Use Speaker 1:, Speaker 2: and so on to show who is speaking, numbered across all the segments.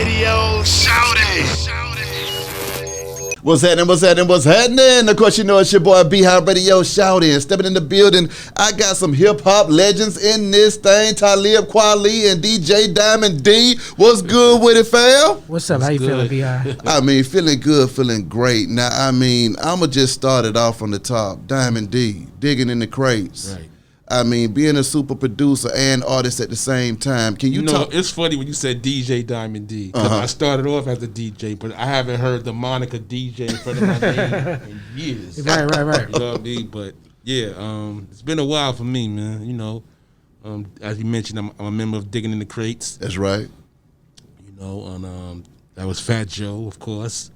Speaker 1: Radio. Shout it.
Speaker 2: What's happening? Of course, you know it's your boy B-Hop Radio Shouting. Stepping in the building, I got some hip-hop legends in this thing. Talib Kweli and DJ Diamond D. What's good with it, fam?
Speaker 3: What's up? How you feeling, B.I.?
Speaker 2: I mean, feeling good, feeling great. Now, I'm going to just start it off from the top. Diamond D, digging in the crates.
Speaker 4: Right.
Speaker 2: I mean, being a super producer and artist at the same time. Can you talk?
Speaker 4: It's funny when you said DJ Diamond D, because I started off as a DJ, but I haven't heard the moniker DJ in front of my name in years.
Speaker 3: Right.
Speaker 4: You know what I mean? But yeah, it's been a while for me, man. You know, as you mentioned, I'm a member of Digging in the Crates.
Speaker 2: That's right.
Speaker 4: You know, and that was Fat Joe, of course,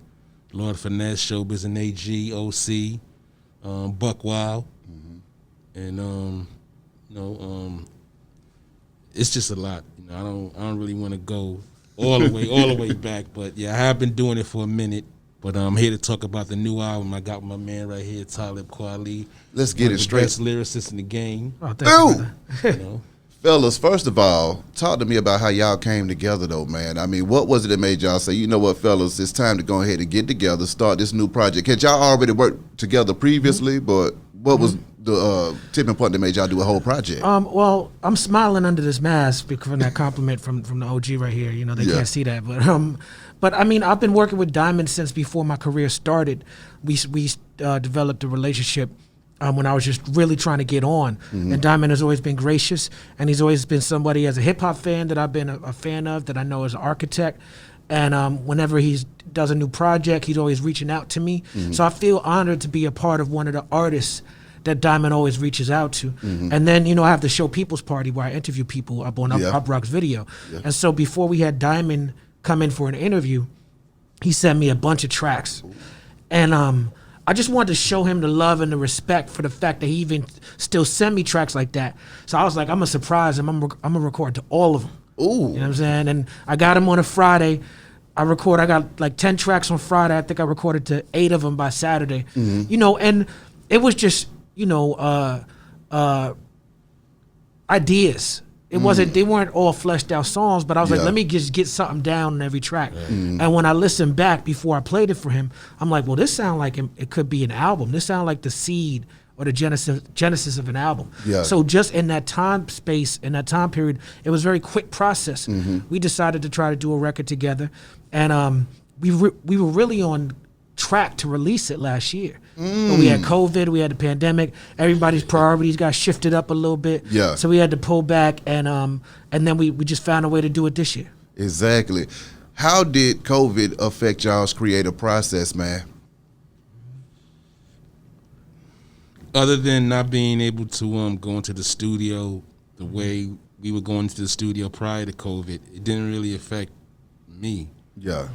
Speaker 4: Lord Finesse, Showbiz and AG, OC, Buck Wild, and it's just a lot. You know, I don't really want to go all the way back, but yeah, I have been doing it for a minute. But I'm here to talk about the new album I got with my man right here, Talib Kweli.
Speaker 2: Let's get it straight.
Speaker 4: Best lyricist in the game.
Speaker 3: Oh, thank you.
Speaker 4: You know.
Speaker 2: Fellas, first of all, talk to me about how y'all came together, though, man. I mean, what was it that made y'all say, you know what, fellas, it's time to go ahead and get together, start this new project? Had y'all already worked together previously, but what was the tipping point that made y'all do a whole project?
Speaker 3: Well, I'm smiling under this mask because of that compliment from the OG right here. You know, they can't see that, but I mean, I've been working with Diamond since before my career started. We developed a relationship when I was just really trying to get on. And Diamond has always been gracious, and he's always been somebody as a hip hop fan that I've been a fan of, that I know as an architect. And whenever he does a new project, he's always reaching out to me. So I feel honored to be a part of one of the artists that Diamond always reaches out to. And then, you know, I have the show People's Party where I interview people up on Up Rock's video. And so before we had Diamond come in for an interview, he sent me a bunch of tracks. And I just wanted to show him the love and the respect for the fact that he even still send me tracks like that. So I was like, I'm going to surprise him. I'm going to record to all of them.
Speaker 2: Ooh.
Speaker 3: You know what I'm saying? And I got him on a Friday. I got like 10 tracks on Friday. I think I recorded to 8 of them by Saturday. You know, and it was just, you know, ideas. It wasn't, they weren't all fleshed out songs, but I was like, let me just get something down on every track. And when I listened back before I played it for him, I'm like, well, this sounds like it could be an album. This sounds like the seed or the genesis of an album. So just in that time space, in that time period, it was a very quick process. We decided to try to do a record together, and we were really on track to release it last year. But we had COVID, we had the pandemic, everybody's priorities got shifted up a little bit. So we had to pull back, and then we just found a way to do it this year.
Speaker 2: Exactly. How did COVID affect y'all's creative process, man?
Speaker 4: Other than not being able to go into the studio the way we were going to the studio prior to COVID, it didn't really affect me.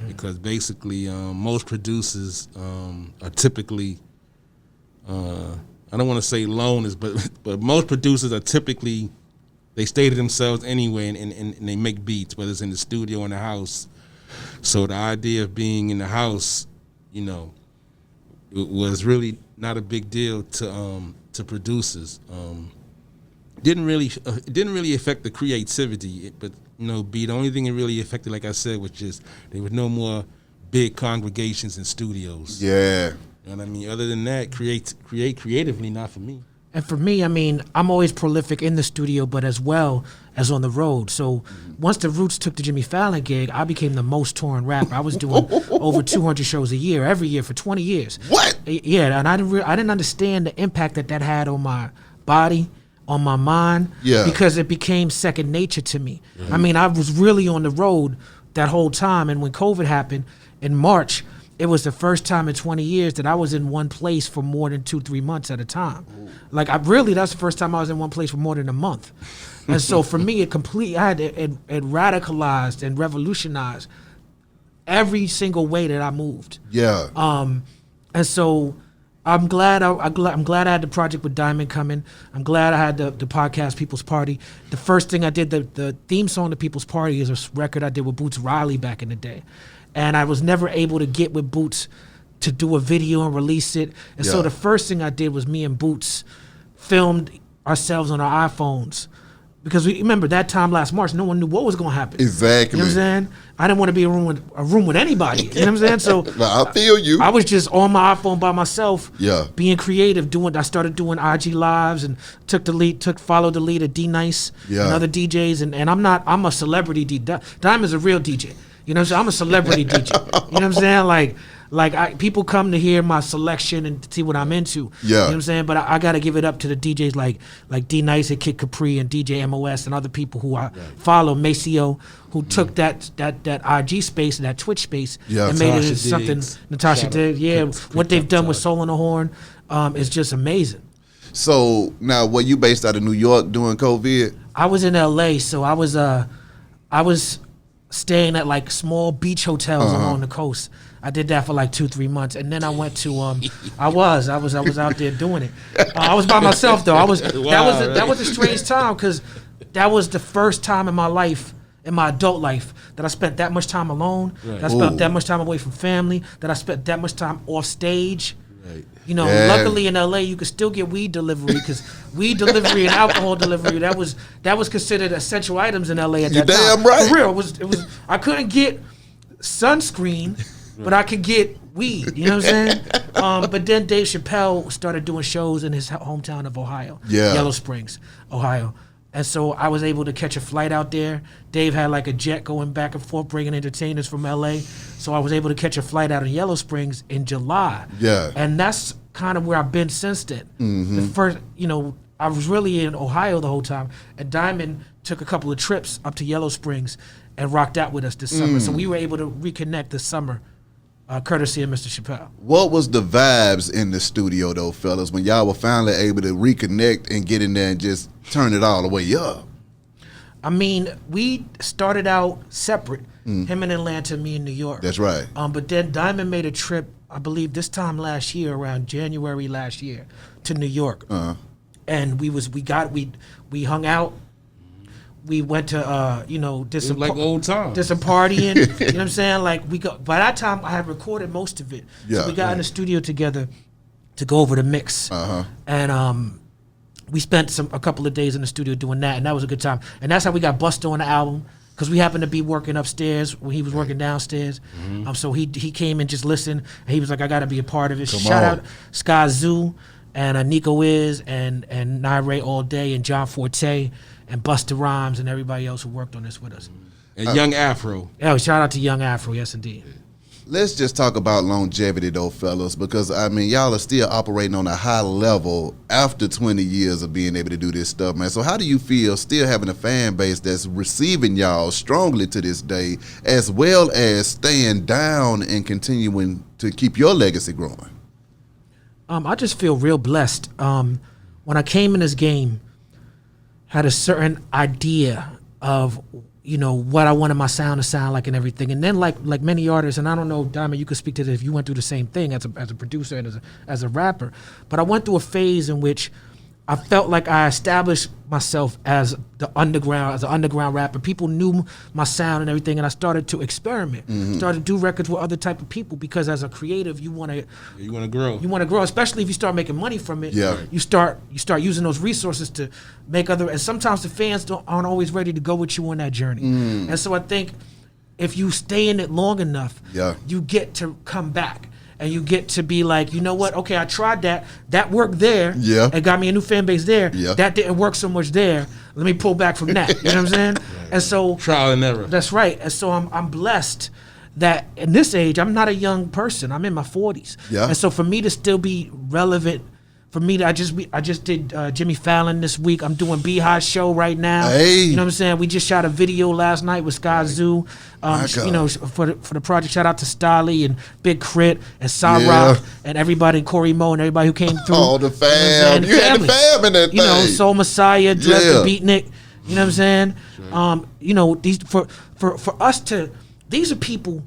Speaker 4: Because basically, most producers are typically, I don't want to say loners, but most producers are typically, they stay to themselves anyway, and they make beats, whether it's in the studio or in the house. So the idea of being in the house, you know, it was really not a big deal to producers. It didn't really affect the creativity, but you know, the only thing it really affected, like I said, was just there was no more big congregations in studios. You know what I mean? Other than that, create creatively, not for me.
Speaker 3: And for me, I mean, I'm always prolific in the studio, but as well as on the road. So once the Roots took the Jimmy Fallon gig, I became the most touring rapper. I was doing over 200 shows a year, every year for 20 years.
Speaker 2: What?
Speaker 3: Yeah, and I didn't understand the impact that had on my body, on my mind, because it became second nature to me. I mean, I was really on the road that whole time, and when COVID happened in March, it was the first time in 20 years that I was in one place for more than 2-3 months at a time. Like, that's the first time I was in one place for more than a month. And so for me, it radicalized and revolutionized every single way that I moved. And so I'm glad I had the project with Diamond coming. I'm glad I had the podcast People's Party. The first thing I did, the theme song to People's Party is a record I did with Boots Riley back in the day. And I was never able to get with Boots to do a video and release it. And so the first thing I did was me and Boots filmed ourselves on our iPhones Because remember that time last March, no one knew what was going to happen.
Speaker 2: Exactly.
Speaker 3: You know what I'm saying? I didn't want to be in a room with anybody. You know what I'm saying? So
Speaker 2: I feel you.
Speaker 3: I was just on my iPhone by myself,
Speaker 2: Yeah.
Speaker 3: being creative. I started doing IG lives and followed the lead of D Nice and other DJs. And I'm a celebrity DJ. Diamond's a real DJ. You know what I'm saying? I'm a celebrity DJ. You know what I'm saying? People come to hear my selection and see what I'm into.
Speaker 2: Yeah.
Speaker 3: You know what I'm saying? But I got to give it up to the DJs like D Nice and Kid Capri and DJ MOS and other people who I follow, Maceo, who took that IG space and that Twitch space and made it into something. Natasha did. Yeah. What they've done with Soul on the Horn is just amazing.
Speaker 2: So now, were you based out of New York during COVID? I
Speaker 3: was in LA, so I was staying at like small beach hotels along the coast. I did that for like 2-3 months, and then I went to I was out there doing it. I was by myself though. That was a strange time because that was the first time in my life, in my adult life, that I spent that much time alone. Right. That I spent that much time away from family. That I spent that much time off stage. Right. You know, luckily in LA you could still get weed delivery because weed delivery and alcohol delivery that was considered essential items in LA at that time.
Speaker 2: Damn right.
Speaker 3: For real, it was. I couldn't get sunscreen, but I could get weed. You know what I'm saying? But then Dave Chappelle started doing shows in his hometown of Ohio, Yellow Springs, Ohio. And so I was able to catch a flight out there. Dave had like a jet going back and forth, bringing entertainers from LA. So I was able to catch a flight out of Yellow Springs in July. Yeah. And that's kind of where I've been since then. Mm-hmm. The first, I was really in Ohio the whole time. And Diamond took a couple of trips up to Yellow Springs and rocked out with us this summer. So we were able to reconnect this summer. Courtesy of Mr. Chappelle.
Speaker 2: What was the vibes in the studio though, fellas, when y'all were finally able to reconnect and get in there and just turn it all the way up?
Speaker 3: I mean, we started out separate, him in Atlanta, me in New York.
Speaker 2: That's right.
Speaker 3: But then Diamond made a trip, I believe this time last year, around January last year, to New York. And we hung out. We went to, did some
Speaker 4: like old times.
Speaker 3: Did some partying. You know what I'm saying? By that time, I had recorded most of it. Yeah, so we got in the studio together to go over the mix. And we spent a couple of days in the studio doing that, and that was a good time. And that's how we got Busta on the album, because we happened to be working upstairs when he was working downstairs. So he came and just listened, and he was like, I got to be a part of it. Shout out Sky Zoo and Nico Wiz and Naire All Day and John Forte and Busta Rhymes and everybody else who worked on this with us.
Speaker 4: And Young Afro.
Speaker 3: Yeah, shout out to Young Afro, yes indeed.
Speaker 2: Let's just talk about longevity though, fellas, because I mean, y'all are still operating on a high level after 20 years of being able to do this stuff, man. So how do you feel still having a fan base that's receiving y'all strongly to this day, as well as staying down and continuing to keep your legacy growing?
Speaker 3: I just feel real blessed. When I came in this game, had a certain idea of what I wanted my sound to sound like and everything, and then like many artists, and I don't know, Diamond, you could speak to this if you went through the same thing as a producer and as a rapper, but I went through a phase in which I felt like I established myself as an underground rapper. People knew my sound and everything, and I started to experiment. Started to do records with other type of people, because as a creative, you want to grow. You want to grow, especially if you start making money from it. Yeah. You start using those resources to make and sometimes the fans aren't always ready to go with you on that journey. And so I think if you stay in it long enough, you get to come back. And you get to be like, you know what? Okay, I tried that. That worked there. Yeah. It got me a new fan base there. Yeah. That didn't work so much there. Let me pull back from that. You know what I'm saying? And so
Speaker 4: trial and error.
Speaker 3: That's right. And so I'm blessed that in this age, I'm not a young person. I'm in my 40s. Yeah. And so for me to still be relevant, for me to I just did Jimmy Fallon this week. I'm doing Beehive's show right now.
Speaker 2: Hey.
Speaker 3: You know what I'm saying? We just shot a video last night with Sky Zoo. For the project, shout out to Stolly and Big Crit and Rock and everybody, Corey Moe and everybody who came through.
Speaker 2: Oh, the fam. You had the fam in that thing.
Speaker 3: Soul Messiah, Dread the Beatnik. You know what I'm saying? These for us to, these are people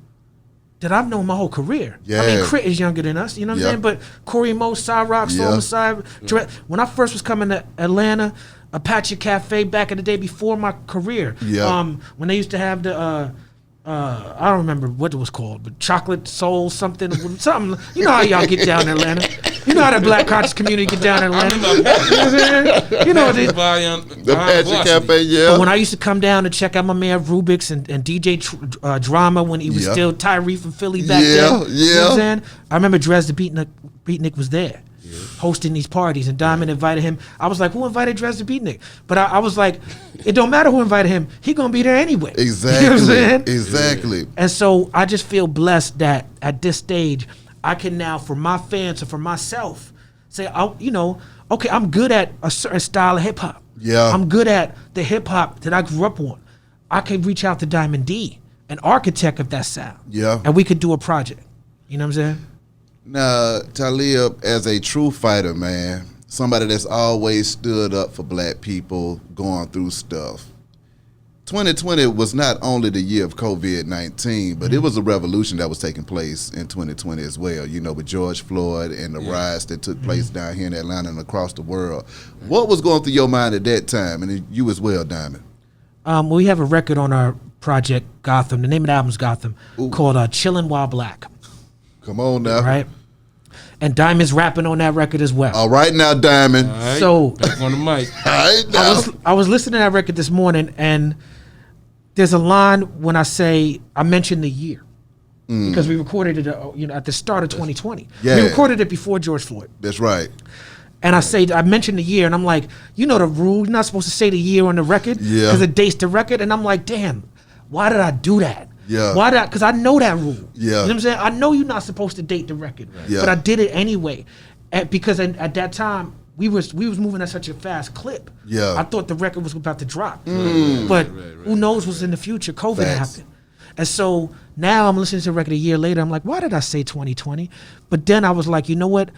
Speaker 3: that I've known my whole career. Yeah. I mean, Crit is younger than us, you know what I'm saying? But Corey Moe, Rock, Soul Messiah, when I first was coming to Atlanta, Apache Cafe back in the day before my career, when they used to have the I don't remember what it was called, but Chocolate Soul something. You know how y'all get down in Atlanta. You know how the Black conscious community get down in Atlanta. You know what it is.
Speaker 2: The Patrick Cafe, yeah.
Speaker 3: But when I used to come down to check out my man Rubik's and DJ Drama when he was still Tyree from Philly back then.
Speaker 2: Yeah.
Speaker 3: You know what I'm saying? I remember Dres the Beatnik was there. Hosting these parties, and Diamond invited him. I was like, who invited Dres the Beatnik? But I was like, it don't matter who invited him. He gonna be there anyway.
Speaker 2: Exactly.
Speaker 3: You know what I'm saying?
Speaker 2: Exactly.
Speaker 3: And so I just feel blessed that at this stage, I can now, for my fans or for myself, say, okay, I'm good at a certain style of hip hop.
Speaker 2: Yeah.
Speaker 3: I'm good at the hip hop that I grew up on. I can reach out to Diamond D, an architect of that sound.
Speaker 2: Yeah.
Speaker 3: And we could do a project. You know what I'm saying?
Speaker 2: Now, Talib, as a true fighter, man, somebody that's always stood up for black people going through stuff. 2020 was not only the year of COVID-19, but it was a revolution that was taking place in 2020 as well, with George Floyd and the riots that took place down here in Atlanta and across the world. What was going through your mind at that time, and you as well, Diamond?
Speaker 3: We have a record on our project, Gotham. The name of the album is Gotham, called Chillin' While Black.
Speaker 2: Come on now.
Speaker 3: Right? And Diamond's rapping on that record as well.
Speaker 2: All right now, Diamond.
Speaker 4: Right,
Speaker 3: so
Speaker 4: back on the mic.
Speaker 2: All right now.
Speaker 3: I was listening to that record this morning, and there's a line when I mentioned the year. Because we recorded it at the start of 2020.
Speaker 2: Yeah.
Speaker 3: We recorded it before George Floyd.
Speaker 2: That's right.
Speaker 3: And I mentioned the year, and I'm like, the rule, you're not supposed to say the year on the record because it dates the record. And I'm like, damn, why did I do that?
Speaker 2: Yeah.
Speaker 3: Why did I? Because I know that rule.
Speaker 2: Yeah.
Speaker 3: You know what I'm saying? I know you're not supposed to date the record,
Speaker 2: Yeah.
Speaker 3: but I did it anyway, because at that time we was moving at such a fast clip.
Speaker 2: Yeah.
Speaker 3: I thought the record was about to drop, but who knows what's in the future? COVID
Speaker 2: Facts.
Speaker 3: happened, and so now I'm listening to the record a year later. I'm like, why did I say 2020? But then I was like, you know what?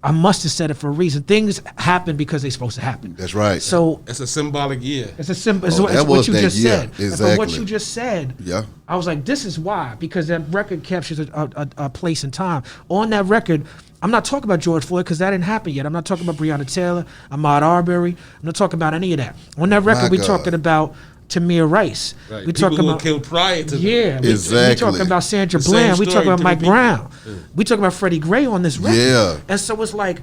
Speaker 3: I must have said it for a reason. Things happen because they're supposed to happen.
Speaker 2: That's right.
Speaker 3: So
Speaker 4: It's a symbolic year.
Speaker 3: it's a simple. It's
Speaker 2: that
Speaker 3: what
Speaker 2: was
Speaker 3: you
Speaker 2: that
Speaker 3: just
Speaker 2: year.
Speaker 3: said. And
Speaker 2: Exactly.
Speaker 3: for what you just said,
Speaker 2: Yeah.
Speaker 3: I was like, this is why, because that record captures a place and time. On that record, I'm not talking about George Floyd because that didn't happen yet. I'm not talking about Breonna Taylor, Ahmaud Arbery. I'm not talking about any of that. On that record, we're talking about Tamir Rice.
Speaker 4: Right.
Speaker 3: We
Speaker 4: People
Speaker 3: talking
Speaker 4: who were
Speaker 3: about
Speaker 4: killed prior to
Speaker 2: Exactly.
Speaker 3: we talking about Sandra
Speaker 4: The same
Speaker 3: Bland. We
Speaker 4: story,
Speaker 3: talking about
Speaker 4: different
Speaker 3: Mike
Speaker 4: people.
Speaker 3: Brown. We talking about Freddie Gray on this record.
Speaker 2: Yeah.
Speaker 3: And so it's like,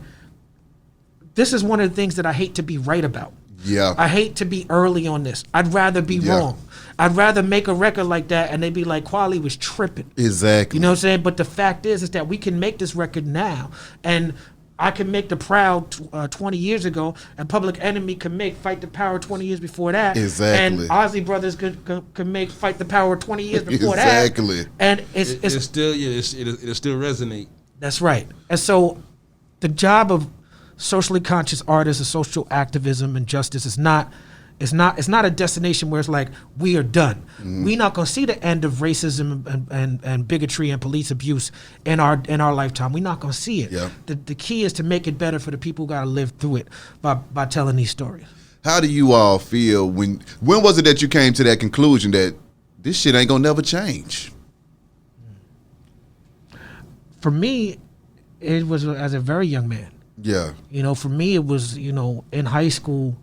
Speaker 3: this is one of the things that I hate to be right about.
Speaker 2: Yeah.
Speaker 3: I hate to be early on this. I'd rather be wrong. I'd rather make a record like that and they be like, Kweli was tripping.
Speaker 2: Exactly.
Speaker 3: You know what I'm saying? But the fact is that we can make this record now. And I can make The Proud 20 years ago, and Public Enemy can make Fight the Power 20 years before that.
Speaker 2: Exactly.
Speaker 3: And Ozzy Brothers can make Fight the Power 20 years before
Speaker 2: Exactly.
Speaker 3: that. And it's
Speaker 4: still it'll still resonate.
Speaker 3: That's right. And so the job of socially conscious artists and social activism and justice is not a destination where it's like we are done. We're not gonna see the end of racism and bigotry and police abuse in our lifetime. We're not gonna see it.
Speaker 2: Yeah.
Speaker 3: The key is to make it better for the people who gotta live through it by telling these stories.
Speaker 2: How do you all feel when was it that you came to that conclusion that this shit ain't gonna never change?
Speaker 3: For me, it was as a very young man.
Speaker 2: Yeah.
Speaker 3: For me, it was, in high school.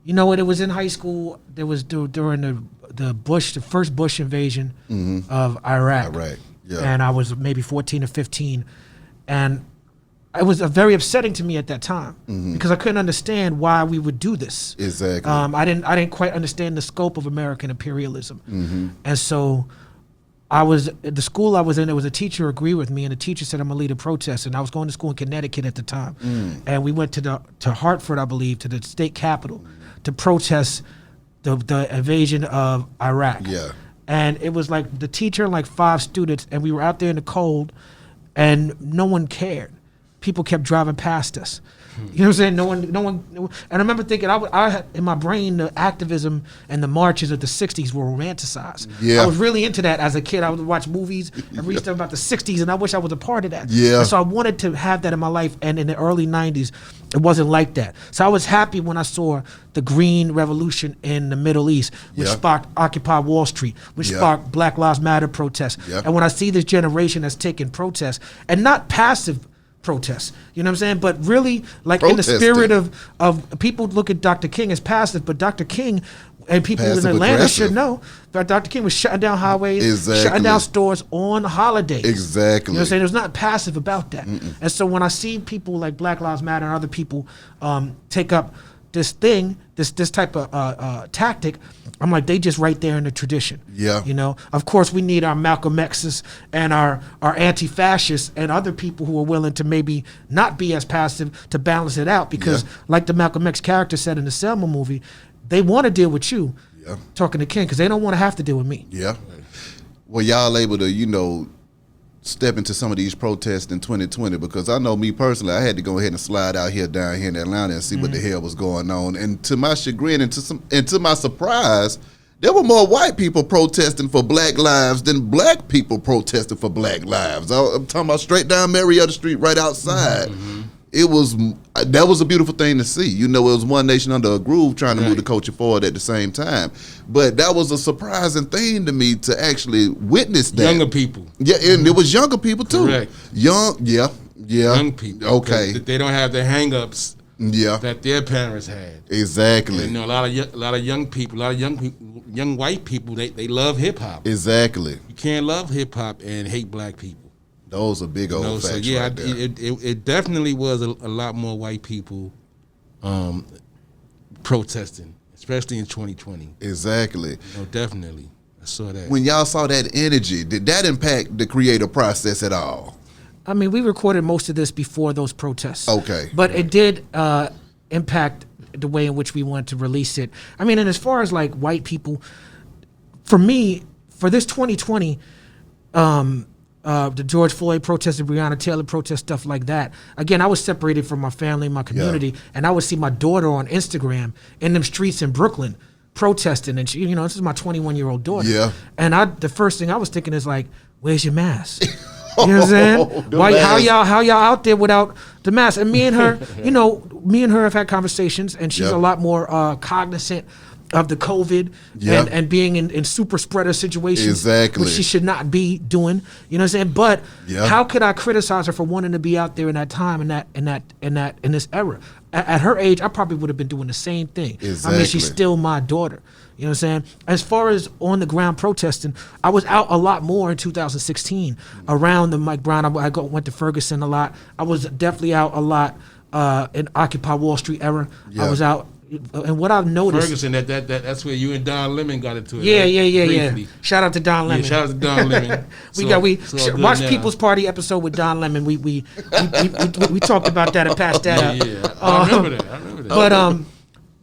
Speaker 3: You know what? It was in high school. There was during the first Bush invasion of Iraq.
Speaker 2: Right. Yeah.
Speaker 3: And I was maybe 14 or 15, and it was very upsetting to me at that time because I couldn't understand why we would do this.
Speaker 2: Exactly.
Speaker 3: I didn't quite understand the scope of American imperialism, and so. The school I was in, there was a teacher who agreed with me, and the teacher said I'm gonna lead a protest. And I was going to school in Connecticut at the time, and we went to Hartford, I believe, to the state capitol, to protest the invasion of Iraq.
Speaker 2: Yeah.
Speaker 3: And it was like the teacher and like 5 students, and we were out there in the cold, and no one cared. People kept driving past us. You know what I'm saying? No one. And I remember thinking, I had in my brain the activism and the marches of the '60s were romanticized.
Speaker 2: Yeah.
Speaker 3: I was really into that as a kid. I would watch movies and read stuff about the '60s, and I wish I was a part of that.
Speaker 2: Yeah.
Speaker 3: And so I wanted to have that in my life. And in the early '90s, it wasn't like that. So I was happy when I saw the Green Revolution in the Middle East, which
Speaker 2: Yeah.
Speaker 3: sparked Occupy Wall Street, which
Speaker 2: Yeah.
Speaker 3: sparked Black Lives Matter protests.
Speaker 2: Yeah.
Speaker 3: And when I see this generation that's taking protests, and not passive protests, you know what I'm saying? But really, like in the
Speaker 2: Protesting.
Speaker 3: spirit of people look at Dr. King as passive, but Dr. King And people in Atlanta should know that Dr. King was shutting down highways, shutting down stores on holidays.
Speaker 2: Exactly.
Speaker 3: You know what I'm saying? There's not passive about that. And so when I see people like Black Lives Matter and other people take up this thing, this type of tactic, I'm like, they just right there in the tradition.
Speaker 2: Yeah.
Speaker 3: You know, of course, we need our Malcolm X's and our anti-fascists and other people who are willing to maybe not be as passive to balance it out. Because like the Malcolm X character said in the Selma movie, they want to deal with you, talking to King, because they don't want to have to deal with me.
Speaker 2: Yeah. Well, y'all able to, you know, step into some of these protests in 2020, because I know me personally, I had to go ahead and slide out here down here in Atlanta and see what the hell was going on. And to my chagrin and to my surprise, there were more white people protesting for black lives than black people protesting for black lives. I'm talking about straight down Marietta Street right outside. That was a beautiful thing to see. You know, it was one nation under a groove trying to move the culture forward at the same time. But that was a surprising thing to me to actually witness that.
Speaker 4: Younger people.
Speaker 2: Yeah, and it was younger people too.
Speaker 4: Correct.
Speaker 2: Young
Speaker 4: people.
Speaker 2: Okay.
Speaker 4: They don't have the hang-ups that their parents had.
Speaker 2: Exactly.
Speaker 4: And, you know, a lot of young people, young white people, they love hip-hop.
Speaker 2: Exactly.
Speaker 4: You can't love hip-hop and hate black people.
Speaker 2: Those are big old facts. So yeah, right there.
Speaker 4: It definitely was a lot more white people protesting, especially in 2020.
Speaker 2: Exactly.
Speaker 4: You know, definitely, I saw that.
Speaker 2: When y'all saw that energy, did that impact the creative process at all?
Speaker 3: I mean, we recorded most of this before those protests.
Speaker 2: Okay.
Speaker 3: But it did impact the way in which we wanted to release it. I mean, and as far as like white people, for me, for this 2020, the George Floyd protest, the Breonna Taylor protest, stuff like that. Again, I was separated from my family and my community, and I would see my daughter on Instagram in them streets in Brooklyn protesting, and she, you know, this is my 21-year-old daughter.
Speaker 2: Yeah.
Speaker 3: And the first thing I was thinking is like, where's your mask? You know what I'm saying? How y'all out there without the mask? And me and her, you know, have had conversations, and she's a lot more cognizant of the COVID and being in super spreader situations, which she should not be doing. You know what I'm saying? But how could I criticize her for wanting to be out there in that time in this era? At her age, I probably would have been doing the same thing. I mean, she's still my daughter. You know what I'm saying? As far as on the ground protesting, I was out a lot more in 2016 around the Mike Brown. I went to Ferguson a lot. I was definitely out a lot in Occupy Wall Street era. I was out. And what I've noticed,
Speaker 4: Ferguson, that's where you and Don Lemon got into it.
Speaker 3: Yeah. Shout out to Don Lemon.
Speaker 4: Yeah, shout out to Don Lemon.
Speaker 3: Watch People's Party episode with Don Lemon. We talked about that and passed that up.
Speaker 4: Yeah, I remember that.
Speaker 3: But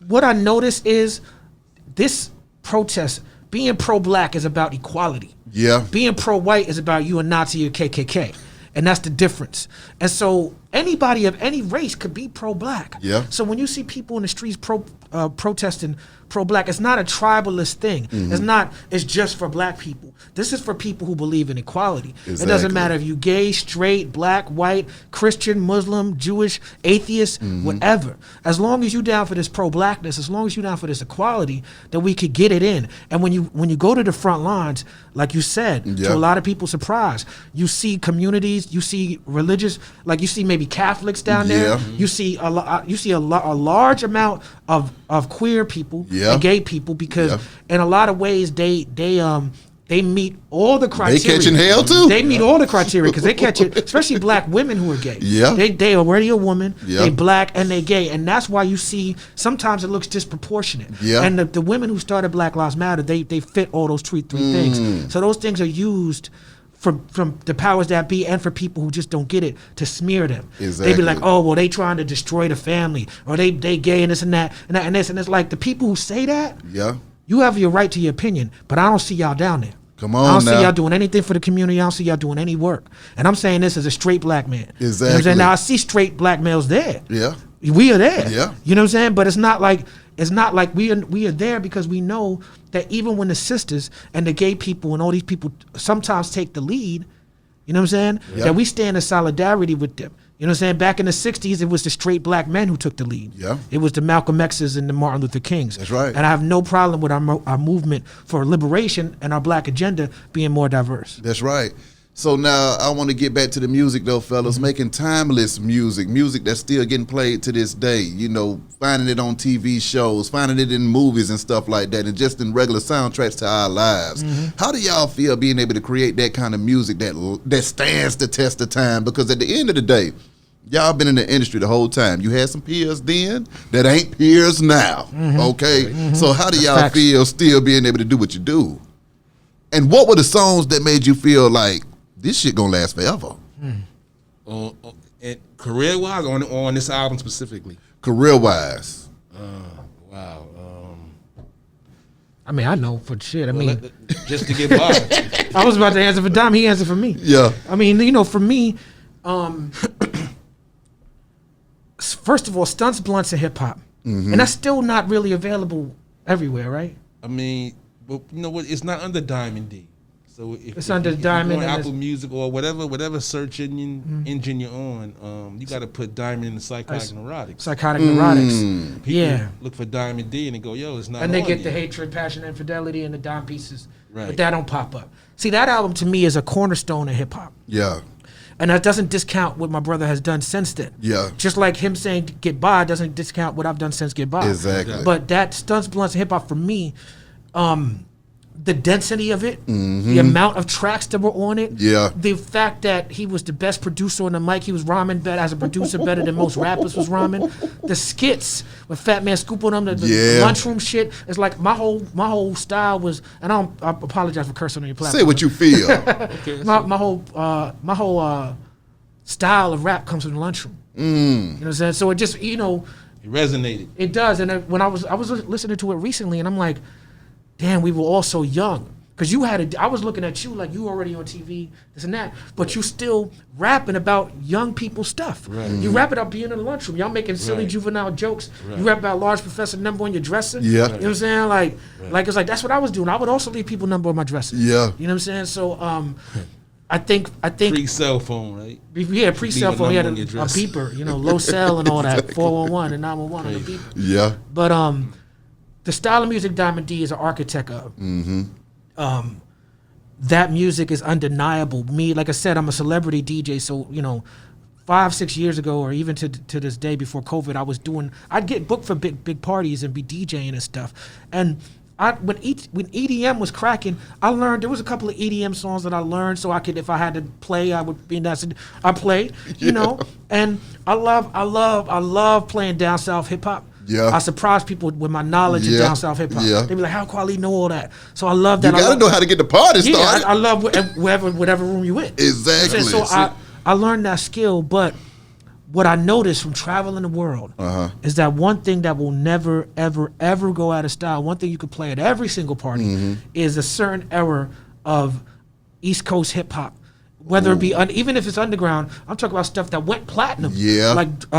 Speaker 3: what I noticed is this protest, being pro-black is about equality.
Speaker 2: Yeah.
Speaker 3: Being pro-white is about you a Nazi or KKK. And that's the difference. And so anybody of any race could be pro-black.
Speaker 2: Yeah.
Speaker 3: So when you see people in the streets protesting pro-black, it's not a tribalist thing. It's just for black people. This is for people who believe in equality. It doesn't matter if you gay, straight, black, white, Christian, Muslim, Jewish, atheist, whatever. As long as you down for this pro-blackness, as long as you down for this equality, that we could get it in. And when you go to the front lines, like you said, to a lot of people's surprise, you see communities, you see religious, like you see maybe Catholics down there. You see a large amount of queer people and gay people, because in a lot of ways they meet all the criteria.
Speaker 2: They catching hell too.
Speaker 3: They meet all the criteria because they catch it, especially black women who are gay.
Speaker 2: Yeah.
Speaker 3: They already a woman, they black and they gay. And that's why you see sometimes it looks disproportionate.
Speaker 2: Yeah.
Speaker 3: And the women who started Black Lives Matter, they fit all those three things. So those things are used from the powers that be and for people who just don't get it to smear them. They be like, oh, well, they trying to destroy the family, or they gay and this and that and this, and it's like the people who say that, you have your right to your opinion, but I don't see y'all down there.
Speaker 2: Come on,
Speaker 3: I don't
Speaker 2: now.
Speaker 3: see y'all doing anything for the community. I don't see y'all doing any work. And I'm saying this as a straight black man.
Speaker 2: Exactly.
Speaker 3: You know what I'm saying? Now I see straight black males there.
Speaker 2: Yeah.
Speaker 3: We are there.
Speaker 2: Yeah.
Speaker 3: You know what I'm saying? But it's not like we are there because we know that even when the sisters and the gay people and all these people sometimes take the lead, you know what I'm saying?
Speaker 2: Yeah.
Speaker 3: That we stand in solidarity with them. You know what I'm saying? Back in the 60s, it was the straight black men who took the lead.
Speaker 2: Yeah.
Speaker 3: It was the Malcolm X's and the Martin Luther Kings.
Speaker 2: That's right.
Speaker 3: And I have no problem with our movement for liberation and our black agenda being more diverse.
Speaker 2: That's right. So now I want to get back to the music though, fellas. Making timeless music that's still getting played to this day. You know, finding it on TV shows, finding it in movies and stuff like that, and just in regular soundtracks to our lives. How do y'all feel being able to create that kind of music that stands the test of time? Because at the end of the day, y'all been in the industry the whole time. You had some peers then that ain't peers now. Okay, so how do y'all feel still being able to do what you do? And what were the songs that made you feel like this shit gonna last forever?
Speaker 4: Career-wise, on this album specifically?
Speaker 2: Career-wise.
Speaker 4: Wow.
Speaker 3: I mean, I know for shit. I mean,
Speaker 4: just to get by.
Speaker 3: I was about to answer for Dom. He answered for me.
Speaker 2: Yeah.
Speaker 3: I mean, you know, for me, first of all, stunts, blunts, and hip hop, and that's still not really available everywhere, right?
Speaker 4: I mean, but you know what? It's not under Diamond D. So
Speaker 3: it's under Diamond
Speaker 4: on
Speaker 3: and
Speaker 4: Apple Music or whatever search engine you're on, you got to put Diamond in the Psychotic Neurotics.
Speaker 3: Psychotic Neurotics.
Speaker 4: People look for Diamond D and they go, yo, it's not.
Speaker 3: And they get
Speaker 4: yet.
Speaker 3: the Hatred, Passion, Infidelity, and the Dime Pieces,
Speaker 4: right?
Speaker 3: But that don't pop up. See, that album to me is a cornerstone of hip hop.
Speaker 2: Yeah.
Speaker 3: And that doesn't discount what my brother has done since then.
Speaker 2: Yeah.
Speaker 3: Just like him saying Get By doesn't discount what I've done since Get By.
Speaker 2: Exactly.
Speaker 3: But that stunts, blunts, and hip hop for me, the density of it, the amount of tracks that were on it, the fact that he was the best producer on the mic, he was rhyming better as a producer better than most rappers was rhyming. The skits with Fat Man Scoop on them, the lunchroom shit. It's like my whole style was, and I apologize for cursing on your platform.
Speaker 2: Say what you feel.
Speaker 3: Okay, my whole style of rap comes from the lunchroom. You know what I'm saying? So it just, you know,
Speaker 4: it resonated. It
Speaker 3: does. And when I was listening to it recently, and I'm like, damn, we were all so young. Because I was looking at you like you already on TV, this and that, but you still rapping about young people stuff.
Speaker 4: Right.
Speaker 3: You rap about being in the lunchroom. Y'all making silly juvenile jokes. Right. You rap about large professor number on your dresser.
Speaker 2: Yeah.
Speaker 3: You know what I'm saying? Like it's like that's what I was doing. I would also leave people number on my dresser.
Speaker 2: Yeah.
Speaker 3: You know what I'm saying? So I think
Speaker 4: pre-cell phone, right?
Speaker 3: Yeah, pre-cell phone. He had a beeper, you know, low cell and all that, 411 and 911 on the beeper.
Speaker 2: Yeah.
Speaker 3: But the style of music Diamond D is an architect of. That music is undeniable. Me, like I said, I'm a celebrity DJ, so you know, 5-6 years ago, or even to this day before COVID, I'd get booked for big parties and be DJing and stuff. And when EDM was cracking, I learned there was a couple of EDM songs that I learned, so I could, if I had to play, I would be in that. I played, you know, and I love playing down south hip hop.
Speaker 2: Yeah.
Speaker 3: I surprise people with my knowledge of down south hip hop. Yeah. They be like, "How Kweli know all that?" So I love that.
Speaker 2: You gotta know how to get the party started.
Speaker 3: I love whatever room you in.
Speaker 2: Exactly.
Speaker 3: So I learned that skill, but what I noticed from traveling the world is that one thing that will never, ever, ever go out of style, one thing you can play at every single party is a certain era of East Coast hip hop. Whether it be, even if it's underground, I'm talking about stuff that went platinum. Yeah. Like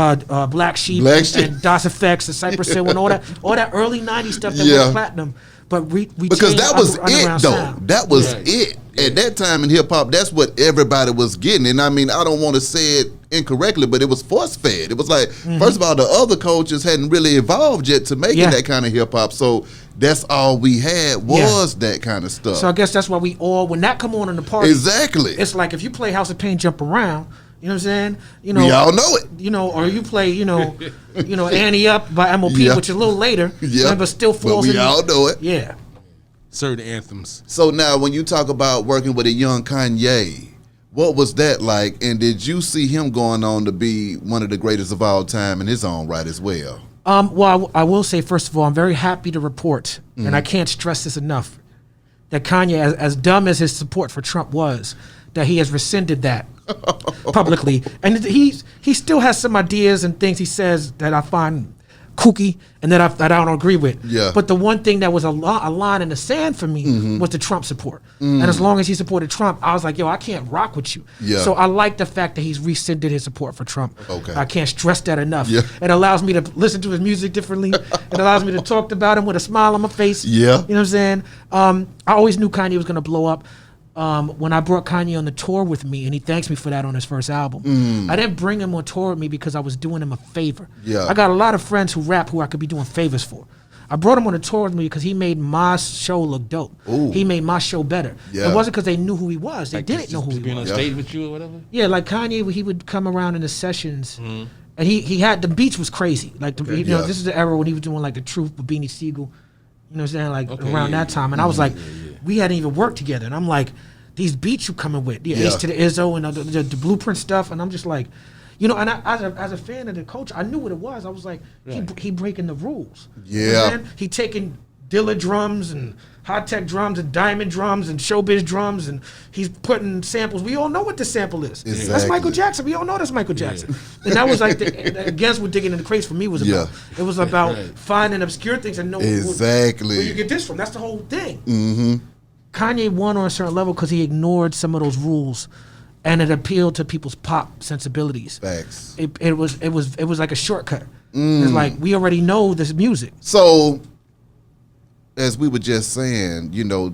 Speaker 3: Black Sheep and DOS Effects and Cypress Hill and all that early 90s stuff that went platinum. But we
Speaker 2: because that was it, though.
Speaker 3: Sound.
Speaker 2: That was it. At that time in hip hop, that's what everybody was getting. And I mean, I don't want to say it incorrectly, but it was force fed. It was like, first of all, the other cultures hadn't really evolved yet to making that kind of hip hop. So that's all we had was that kind of stuff.
Speaker 3: So I guess that's why when that come on in the party,
Speaker 2: exactly.
Speaker 3: It's like if you play House of Pain, Jump Around. You know what I'm saying? You know,
Speaker 2: we all know it.
Speaker 3: You know, or you play, you know, Annie Up by MOP, which is a little later, but still falls.
Speaker 2: But we all know it.
Speaker 3: Yeah.
Speaker 4: Certain anthems.
Speaker 2: So now, when you talk about working with a young Kanye, what was that like? And did you see him going on to be one of the greatest of all time in his own right as well?
Speaker 3: Well, I will say, first of all, I'm very happy to report, and I can't stress this enough, that Kanye, as dumb as his support for Trump was, that he has rescinded that publicly. And he still has some ideas and things he says that I find kooky and that I don't agree with. Yeah. But the one thing that was a line in the sand for me was the Trump support. And as long as he supported Trump, I was like, yo, I can't rock with you. Yeah. So I like the fact that he's rescinded his support for Trump. Okay. I can't stress that enough. Yeah. It allows me to listen to his music differently. It allows me to talk about him with a smile on my face. Yeah. You know what I'm saying? I always knew Kanye was going to blow up. When I brought Kanye on the tour with me, and he thanks me for that on his first album, I didn't bring him on tour with me because I was doing him a favor. Yeah. I got a lot of friends who rap who I could be doing favors for. I brought him on a tour with me because he made my show look dope.
Speaker 2: Ooh.
Speaker 3: He made my show better.
Speaker 2: Yeah.
Speaker 3: It wasn't because they knew who he was. They
Speaker 4: Like
Speaker 3: didn't know who he
Speaker 4: being
Speaker 3: was.
Speaker 4: on stage with you or whatever.
Speaker 3: Yeah, like Kanye, he would come around in the sessions, and he had the beats was crazy. Like you know, this is the era when he was doing like the Truth with Beanie Siegel. You know what I'm saying? Like around that time, and I was like, we hadn't even worked together, and I'm like, these beats you coming with, the Ace to the Izzo and the Blueprint stuff, and I'm just like, you know, and as a fan of the culture, I knew what it was. I was like, he breaking the rules.
Speaker 2: Yeah,
Speaker 3: you know what I'm saying? He taking Dilla drums and high tech drums and diamond drums and showbiz drums, and he's putting samples. We all know what the sample is.
Speaker 2: Exactly.
Speaker 3: That's Michael Jackson. We all know that's Michael Jackson. And that was like against what Digging in the Crates for me was about. It was about finding obscure things and knowing where you get this from. That's the whole thing.
Speaker 2: Mm-hmm.
Speaker 3: Kanye won on a certain level because he ignored some of those rules, and it appealed to people's pop sensibilities.
Speaker 2: Facts.
Speaker 3: It was like a shortcut. It's like we already know this music.
Speaker 2: So, as we were just saying, you know,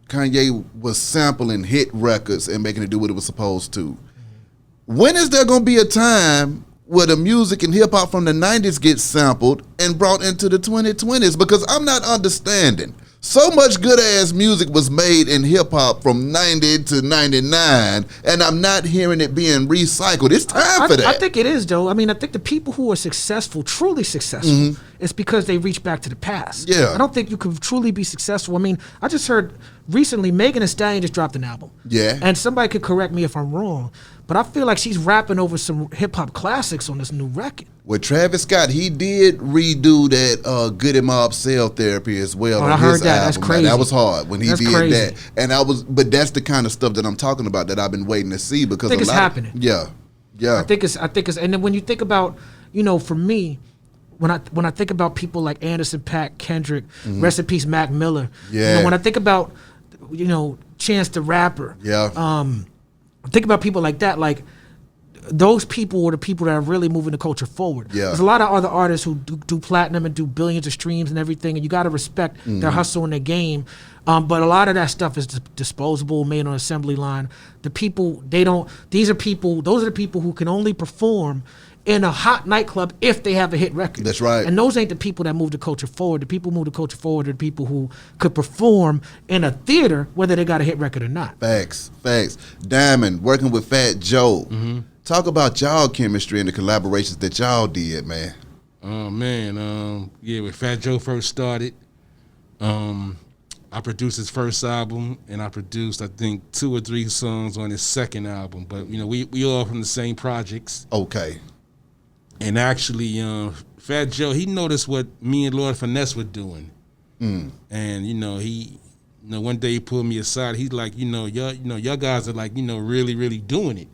Speaker 2: Kanye was sampling hit records and making it do what it was supposed to. When is there going to be a time where the music and hip hop from the 90s gets sampled and brought into the 2020s? Because I'm not understanding. So much good ass music was made in hip hop from 90 to 99, and I'm not hearing it being recycled. It's time for that.
Speaker 3: I think it is, though. I mean, I think the people who are successful, truly successful, it's because they reach back to the past.
Speaker 2: Yeah.
Speaker 3: I don't think you could truly be successful. I mean, I just heard recently Megan Thee Stallion just dropped an album.
Speaker 2: Yeah.
Speaker 3: And somebody could correct me if I'm wrong, but I feel like she's rapping over some hip hop classics on this new record.
Speaker 2: With Travis Scott, he did redo that Goody Mob Cell Therapy as well.
Speaker 3: Oh,
Speaker 2: on
Speaker 3: I heard
Speaker 2: his
Speaker 3: that. That's
Speaker 2: album.
Speaker 3: crazy.
Speaker 2: That was hard when he
Speaker 3: That's
Speaker 2: did
Speaker 3: crazy.
Speaker 2: that. And but that's the kind of stuff that I'm talking about that I've been waiting to see because
Speaker 3: I think it's happening.
Speaker 2: Yeah.
Speaker 3: I think it's, and then when you think about, you know, for me, when I think about people like Anderson .Paak, Kendrick, rest in peace, Mac Miller.
Speaker 2: Yeah.
Speaker 3: You know, when I think about, you know, Chance the Rapper.
Speaker 2: Yeah.
Speaker 3: I think about people like that, like those people are the people that are really moving the culture forward.
Speaker 2: Yeah.
Speaker 3: There's a lot of other artists who do platinum and do billions of streams and everything, and you got to respect their hustle and their game. But a lot of that stuff is disposable, made on assembly line. The people, those are the people who can only perform in a hot nightclub if they have a hit record.
Speaker 2: That's right.
Speaker 3: And those ain't the people that move the culture forward. The people who move the culture forward are the people who could perform in a theater whether they got a hit record or not.
Speaker 2: Facts. Diamond, working with Fat Joe. Talk about y'all chemistry and the collaborations that y'all did, man.
Speaker 4: Oh, man. Yeah, when Fat Joe first started, I produced his first album, and I produced, I think, 2 or 3 songs on his second album. But, you know, we all from the same projects.
Speaker 2: Okay.
Speaker 4: And actually, Fat Joe, he noticed what me and Lord Finesse were doing. And, you know, one day he pulled me aside. He's like, y'all guys are like, really, really doing it.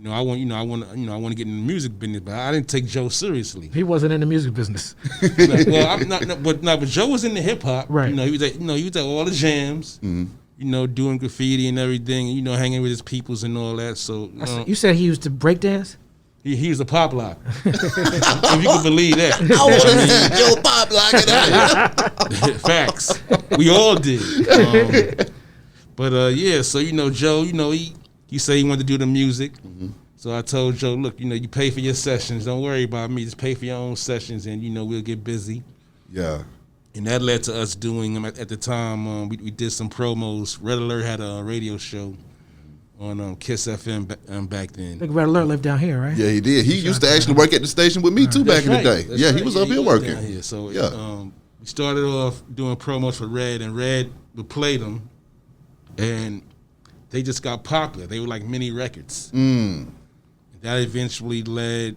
Speaker 4: I want to get in the music business, but I didn't take Joe seriously.
Speaker 3: He wasn't in the music business.
Speaker 4: But Joe was in the hip hop.
Speaker 3: Right.
Speaker 4: He was at all the jams. Doing graffiti and everything. Hanging with his peoples and all that. So
Speaker 3: you said he used to break dance?
Speaker 4: He was a pop lock. If you can believe that.
Speaker 2: I want to see Joe pop lock it out.
Speaker 4: Facts. We all did. So Joe, he said he wanted to do the music. So I told Joe, look, you pay for your sessions. Don't worry about me. Just pay for your own sessions, and we'll get busy.
Speaker 2: Yeah.
Speaker 4: And that led to us doing them at the time. We did some promos. Red Alert had a radio show on Kiss FM back then.
Speaker 3: I think Red Alert lived down here, right?
Speaker 2: Yeah, he did. He used to actually work at the station with me too back in the day. He was up here working.
Speaker 4: Here. So
Speaker 2: yeah.
Speaker 4: We started off doing promos for Red, and Red would play them, and they just got popular. They were like mini records. That eventually led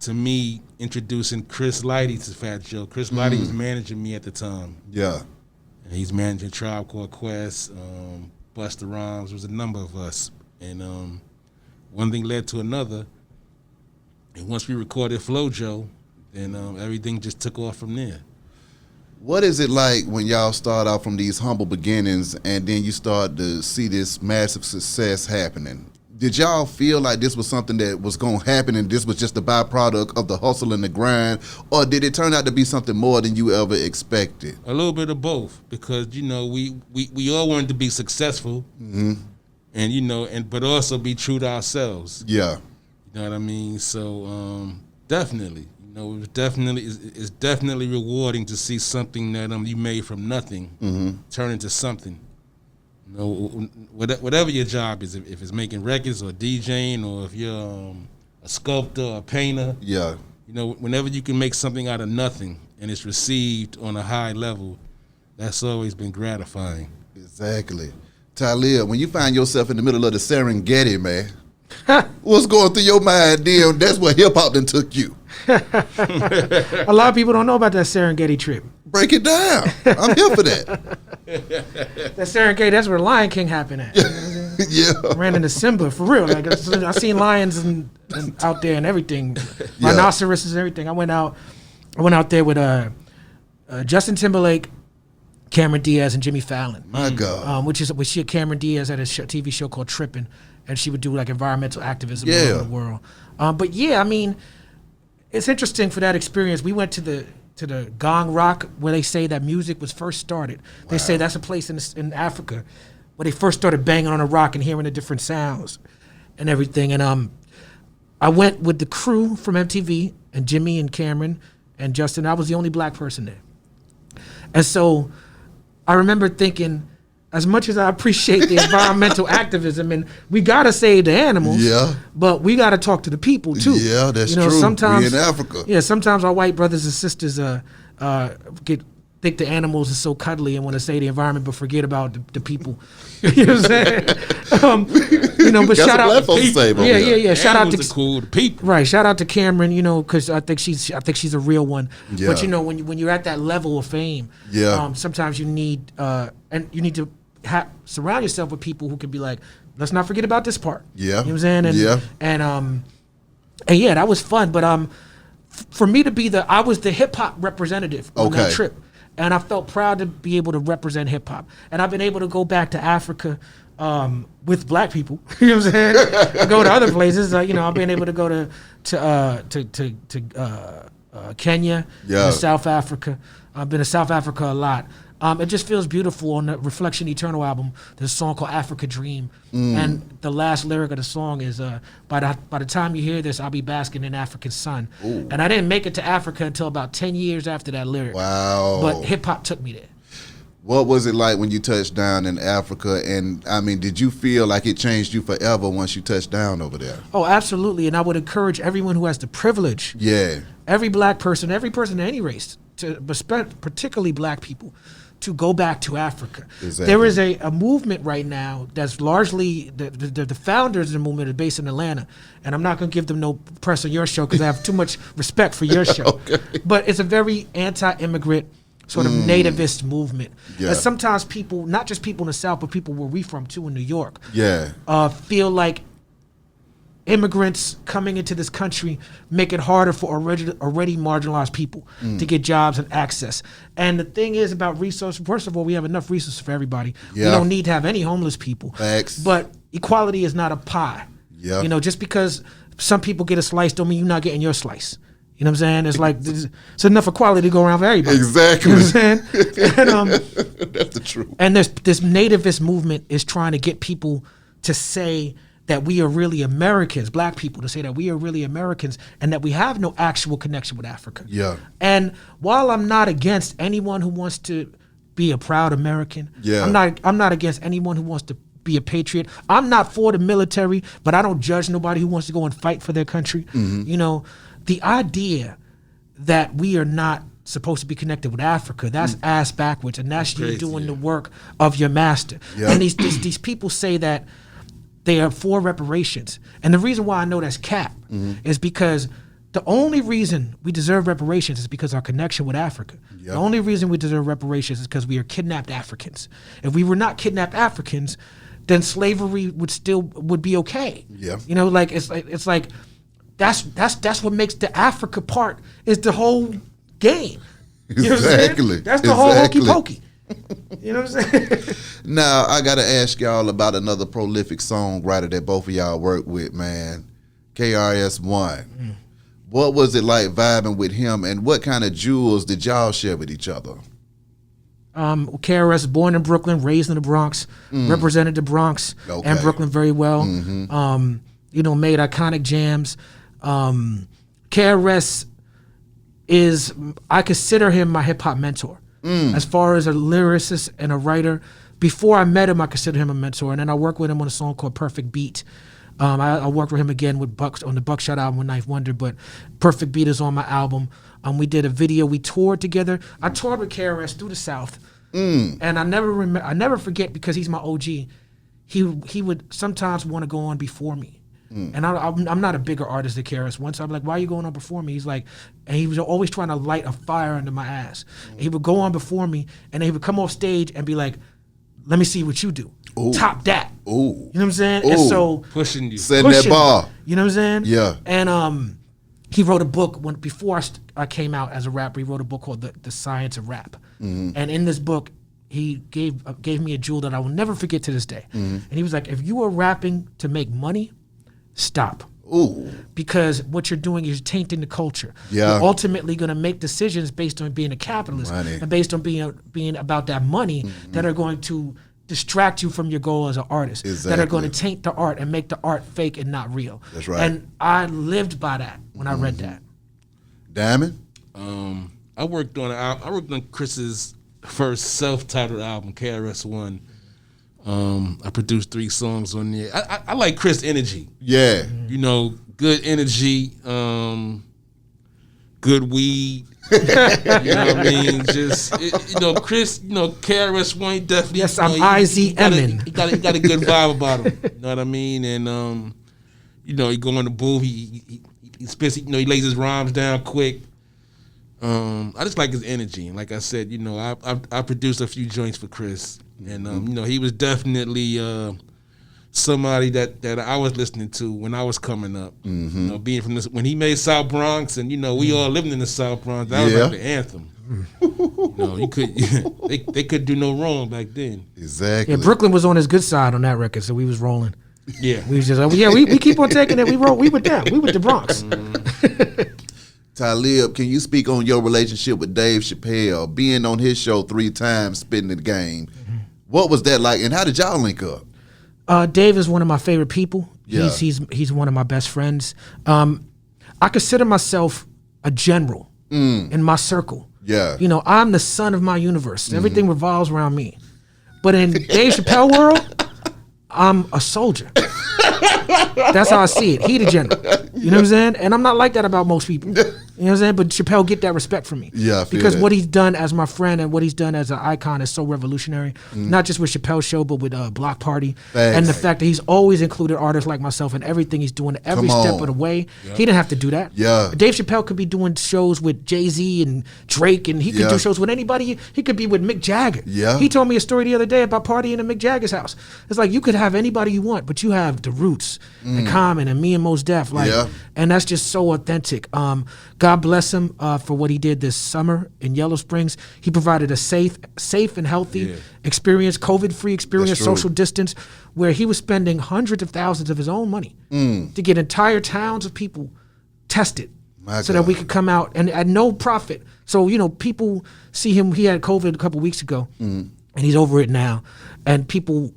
Speaker 4: to me introducing Chris Lighty to Fat Joe. Chris Lighty was managing me at the time.
Speaker 2: Yeah.
Speaker 4: And he's managing Tribe Called Quest, Busta Rhymes. There was a number of us. And one thing led to another. And once we recorded Flow Joe, then everything just took off from there.
Speaker 2: What is it like when y'all start out from these humble beginnings and then you start to see this massive success happening? Did y'all feel like this was something that was going to happen and this was just a byproduct of the hustle and the grind? Or did it turn out to be something more than you ever expected?
Speaker 4: A little bit of both, because, we all wanted to be successful and, but also be true to ourselves.
Speaker 2: Yeah.
Speaker 4: You know what I mean? So, definitely. know, it's definitely rewarding to see something that you made from nothing turn into something. You know, whatever your job is, if it's making records or DJing, or if you're a sculptor or a painter.
Speaker 2: Yeah.
Speaker 4: You know, whenever you can make something out of nothing and it's received on a high level, that's always been gratifying.
Speaker 2: Exactly. Talib, when you find yourself in the middle of the Serengeti, man, what's going through your mind then? That's where hip-hop then took you.
Speaker 3: A lot of people don't know about that Serengeti trip.
Speaker 2: Break it down. I'm here for that.
Speaker 3: That Serengeti, that's where Lion King happened at.
Speaker 2: Yeah.
Speaker 3: Ran into Simba, for real. Like, I seen lions and out there and everything. Rhinoceroses and everything. I went out there with Justin Timberlake, Cameron Diaz, and Jimmy Fallon.
Speaker 2: My God.
Speaker 3: Which Cameron Diaz had a TV show called Trippin', and she would do like environmental activism all over the world. But yeah, I mean, it's interesting for that experience. We went to the Gong Rock, where they say that music was first started. They say that's a place in Africa where they first started banging on a rock and hearing the different sounds and everything. And I went with the crew from MTV, and Jimmy and Cameron and Justin. I was the only black person there. And so I remember thinking, as much as I appreciate the environmental activism, and we gotta save the animals, but we gotta talk to the people too.
Speaker 2: Yeah, that's true.
Speaker 3: Sometimes
Speaker 2: we in Africa.
Speaker 3: Yeah, sometimes our white brothers and sisters think the animals are so cuddly and want to save the environment, but forget about the people. You know what I'm saying? But shout out to people. Yeah. Shout out to
Speaker 4: the people.
Speaker 3: Right. Shout out to Cameron. Because I think she's a real one.
Speaker 2: Yeah.
Speaker 3: But when you're at that level of fame, sometimes you need to surround yourself with people who can be like, let's not forget about this part.
Speaker 2: Yeah.
Speaker 3: You know what I'm saying? And yeah, that was fun. But for me to be I was the hip hop representative on that trip. And I felt proud to be able to represent hip hop. And I've been able to go back to Africa with black people. You know what I'm saying? I go to other places. I've been able to go to Kenya, and South Africa. I've been to South Africa a lot. It just feels beautiful. On the Reflection Eternal album, there's a song called Africa Dream. And the last lyric of the song is, by the time you hear this, I'll be basking in African sun. Ooh. And I didn't make it to Africa until about 10 years after that lyric.
Speaker 2: Wow.
Speaker 3: But hip-hop took me there.
Speaker 2: What was it like when you touched down in Africa? And, I mean, did you feel like it changed you forever once you touched down over there?
Speaker 3: Oh, absolutely. And I would encourage everyone who has the privilege, every black person, every person in any race, but particularly black people, to go back to Africa. Exactly. There is a movement right now that's largely, the founders of the movement are based in Atlanta. And I'm not going to give them no press on your show because I have too much respect for your show. But it's a very anti-immigrant, sort of nativist movement. Yeah. And sometimes people, not just people in the South, but people where we from too in New York, feel like immigrants coming into this country make it harder for already marginalized people to get jobs and access. And the thing is about resources, first of all, we have enough resources for everybody. We don't need to have any homeless people.
Speaker 2: Facts.
Speaker 3: But equality is not a pie. Just because some people get a slice don't mean you're not getting your slice. You know what I'm saying? It's like it's enough equality to go around for everybody.
Speaker 2: Exactly.
Speaker 3: You know what I'm saying? And,
Speaker 2: that's the truth.
Speaker 3: And this nativist movement is trying to get people to say that we are really Americans, black people, to say that we are really Americans and that we have no actual connection with Africa.
Speaker 2: Yeah.
Speaker 3: And while I'm not against anyone who wants to be a proud American, I'm not against anyone who wants to be a patriot. I'm not for the military, but I don't judge nobody who wants to go and fight for their country. The idea that we are not supposed to be connected with Africa, that's ass backwards, and that's you doing the work of your master. And these people say that they are for reparations. And the reason why I know that's cap is because the only reason we deserve reparations is because our connection with Africa. The only reason we deserve reparations is because we are kidnapped Africans. If we were not kidnapped Africans, then slavery would be okay. It's like that's what makes the Africa part is the whole game. You know what I'm saying? That's the whole hokey pokey. You know what I'm saying?
Speaker 2: Now, I got to ask y'all about another prolific songwriter that both of y'all work with, man. KRS-One. What was it like vibing with him, and what kind of jewels did y'all share with each other?
Speaker 3: KRS, born in Brooklyn, raised in the Bronx, represented the Bronx and Brooklyn very well. Made iconic jams. KRS, is I consider him my hip hop mentor. As far as a lyricist and a writer, before I met him, I consider him a mentor. And then I worked with him on a song called Perfect Beat. I worked with him again with on the Buckshot album with Knife Wonder, but Perfect Beat is on my album. We did a video. We toured together. I toured with KRS through the South, and I never forget, because he's my OG. He would sometimes want to go on before me. And I'm not a bigger artist than KRS-One, so I'm like, why are you going on before me? He's like, and he was always trying to light a fire under my ass. He would go on before me, and then he would come off stage and be like, let me see what you do. Ooh. Top that. Ooh. You know what I'm saying? Ooh. And so
Speaker 4: pushing you.
Speaker 2: Setting that bar.
Speaker 3: You know what I'm saying?
Speaker 2: Yeah.
Speaker 3: And he wrote a book before I came out as a rapper. He wrote a book called The Science of Rap. And in this book, he gave me a jewel that I will never forget to this day. And he was like, if you are rapping to make money, stop.
Speaker 2: Ooh.
Speaker 3: Because what you're doing is tainting the culture.
Speaker 2: Yeah.
Speaker 3: You're ultimately going to make decisions based on being a capitalist and based on being about that money that are going to distract you from your goal as an artist. That are going to taint the art and make the art fake and not real.
Speaker 2: That's right.
Speaker 3: And I lived by that when I read that.
Speaker 2: Diamond?
Speaker 3: I
Speaker 4: worked on Chris's first self-titled album, KRS-One. I produced 3 songs on there. I like Chris energy.
Speaker 2: Yeah.
Speaker 4: You know, good energy, good weed. You know what I mean? Just, Chris, KRS-One, he definitely.
Speaker 3: Yes, I'm IZMing.
Speaker 4: He got a good vibe about him. You know what I mean? And, he go in the booth, he spits, he lays his rhymes down quick. I just like his energy. And like I said, I produced a few joints for Chris. And, he was definitely somebody that I was listening to when I was coming up. Being from this, when he made South Bronx, and, we all living in the South Bronx, that was like the anthem. You could, they could do no wrong back then.
Speaker 2: Exactly.
Speaker 3: Yeah, Brooklyn was on his good side on that record, so we was rolling.
Speaker 4: Yeah.
Speaker 3: We was just, we keep on taking it. We with them. We with the Bronx.
Speaker 2: Talib, can you speak on your relationship with Dave Chappelle, being on his show 3 times, spitting the game? What was that like, and how did y'all link up?
Speaker 3: Dave is one of my favorite people.
Speaker 2: Yeah.
Speaker 3: He's one of my best friends. I consider myself a general in my circle.
Speaker 2: Yeah.
Speaker 3: I'm the son of my universe. Everything revolves around me. But in Dave Chappelle world, I'm a soldier. That's how I see it. He the general. You know what I'm saying? And I'm not like that about most people. You know what I'm saying? But Chappelle get that respect from me.
Speaker 2: Yeah, I feel
Speaker 3: because
Speaker 2: that.
Speaker 3: what he's done as my friend and what he's done as an icon is so revolutionary. Not just with Chappelle's show, but with Block Party.
Speaker 2: Thanks.
Speaker 3: And the fact that he's always included artists like myself in everything he's doing, every step of the way. Yep. He didn't have to do that.
Speaker 2: Yeah.
Speaker 3: Dave Chappelle could be doing shows with Jay-Z and Drake, and he could do shows with anybody. He could be with Mick Jagger.
Speaker 2: Yeah.
Speaker 3: He told me a story the other day about partying at Mick Jagger's house. It's like you could have anybody you want, but you have the Roots and Common and me and Mos Def. And that's just so authentic. God bless him for what he did this summer in Yellow Springs. He provided a safe and healthy experience, COVID-free experience, social distance, where he was spending hundreds of thousands of his own money to get entire towns of people tested that we could come out and at no profit. So, people see him. He had COVID a couple weeks ago, and he's over it now. And people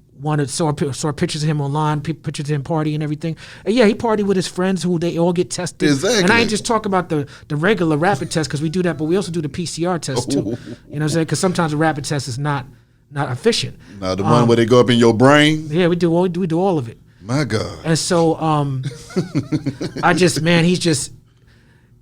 Speaker 3: saw pictures of him online, pictures of him partying and everything. And he partied with his friends who they all get tested.
Speaker 2: Exactly.
Speaker 3: And I ain't just talking about the regular rapid test, because we do that, but we also do the PCR test too. You know what I'm saying? Because sometimes the rapid test is not efficient.
Speaker 2: Now the one where they go up in your brain?
Speaker 3: Yeah, we do all of it.
Speaker 2: My God.
Speaker 3: And so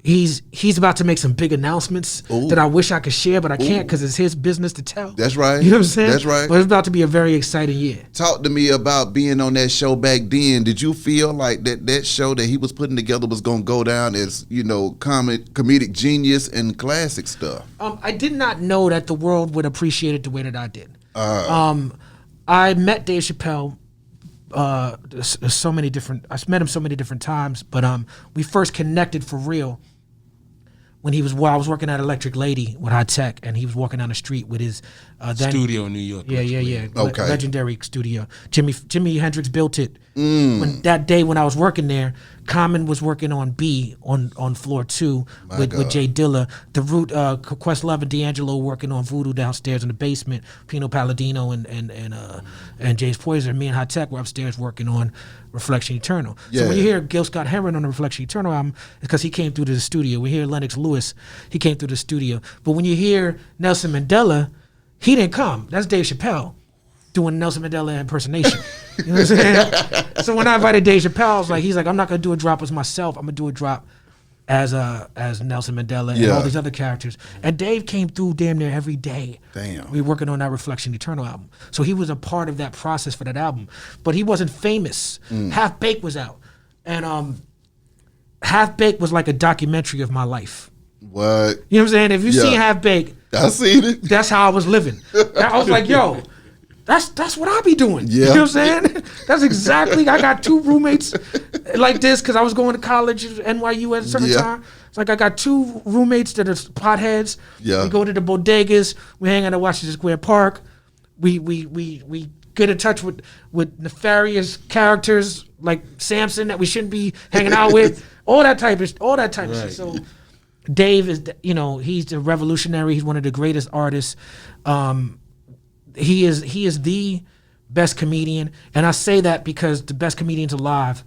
Speaker 3: He's about to make some big announcements that I wish I could share, but I can't because it's his business to tell.
Speaker 2: That's right.
Speaker 3: You know what I'm saying?
Speaker 2: That's right.
Speaker 3: But it's about to be a very exciting year.
Speaker 2: Talk to me about being on that show back then. Did you feel like that show that he was putting together was going to go down as, comedic genius and classic stuff?
Speaker 3: I did not know that the world would appreciate it the way that I did. I met Dave Chappelle. I met him so many different times, but we first connected for real when I was working at Electric Lady with High Tech, and he was walking down the street with his
Speaker 4: studio in New York.
Speaker 3: Yeah.
Speaker 2: Okay.
Speaker 3: Legendary studio. Jimi Hendrix built it. That day when I was working there, Common was working on B on floor 2 with Jay Dilla. The Root, Questlove and D'Angelo working on Voodoo downstairs in the basement. Pino Palladino and James Poyser. Me and High Tech were upstairs working on Reflection Eternal. So when you hear Gil Scott-Heron on the Reflection Eternal album, it's because he came through to the studio. We hear Lennox Lewis Lewis, he came through the studio. But when you hear Nelson Mandela, he didn't come. That's Dave Chappelle doing Nelson Mandela impersonation. You know what I'm saying? So when I invited Dave Chappelle, I was like, he's like, I'm not gonna do a drop as myself. I'm gonna do a drop as Nelson Mandela and all these other characters. And Dave came through damn near every day.
Speaker 2: Damn.
Speaker 3: We were working on that Reflection Eternal album. So he was a part of that process for that album. But he wasn't famous. Half Baked was out. And Half Baked was like a documentary of my life.
Speaker 2: What?
Speaker 3: You know what I'm saying? If you seen Half Baked,
Speaker 2: I seen it.
Speaker 3: that's how I was living. I was like, yo, that's what I be doing.
Speaker 2: Yeah.
Speaker 3: You know what I'm saying? That's exactly, I got 2 roommates like this because I was going to college at NYU at a certain time. It's like I got 2 roommates that are potheads.
Speaker 2: Yeah.
Speaker 3: We go to the bodegas. We hang out at Washington Square Park. We get in touch with nefarious characters like Samson that we shouldn't be hanging out with. All that type of shit. So Dave is, he's a revolutionary. He's one of the greatest artists. He is the best comedian, and I say that because the best comedians alive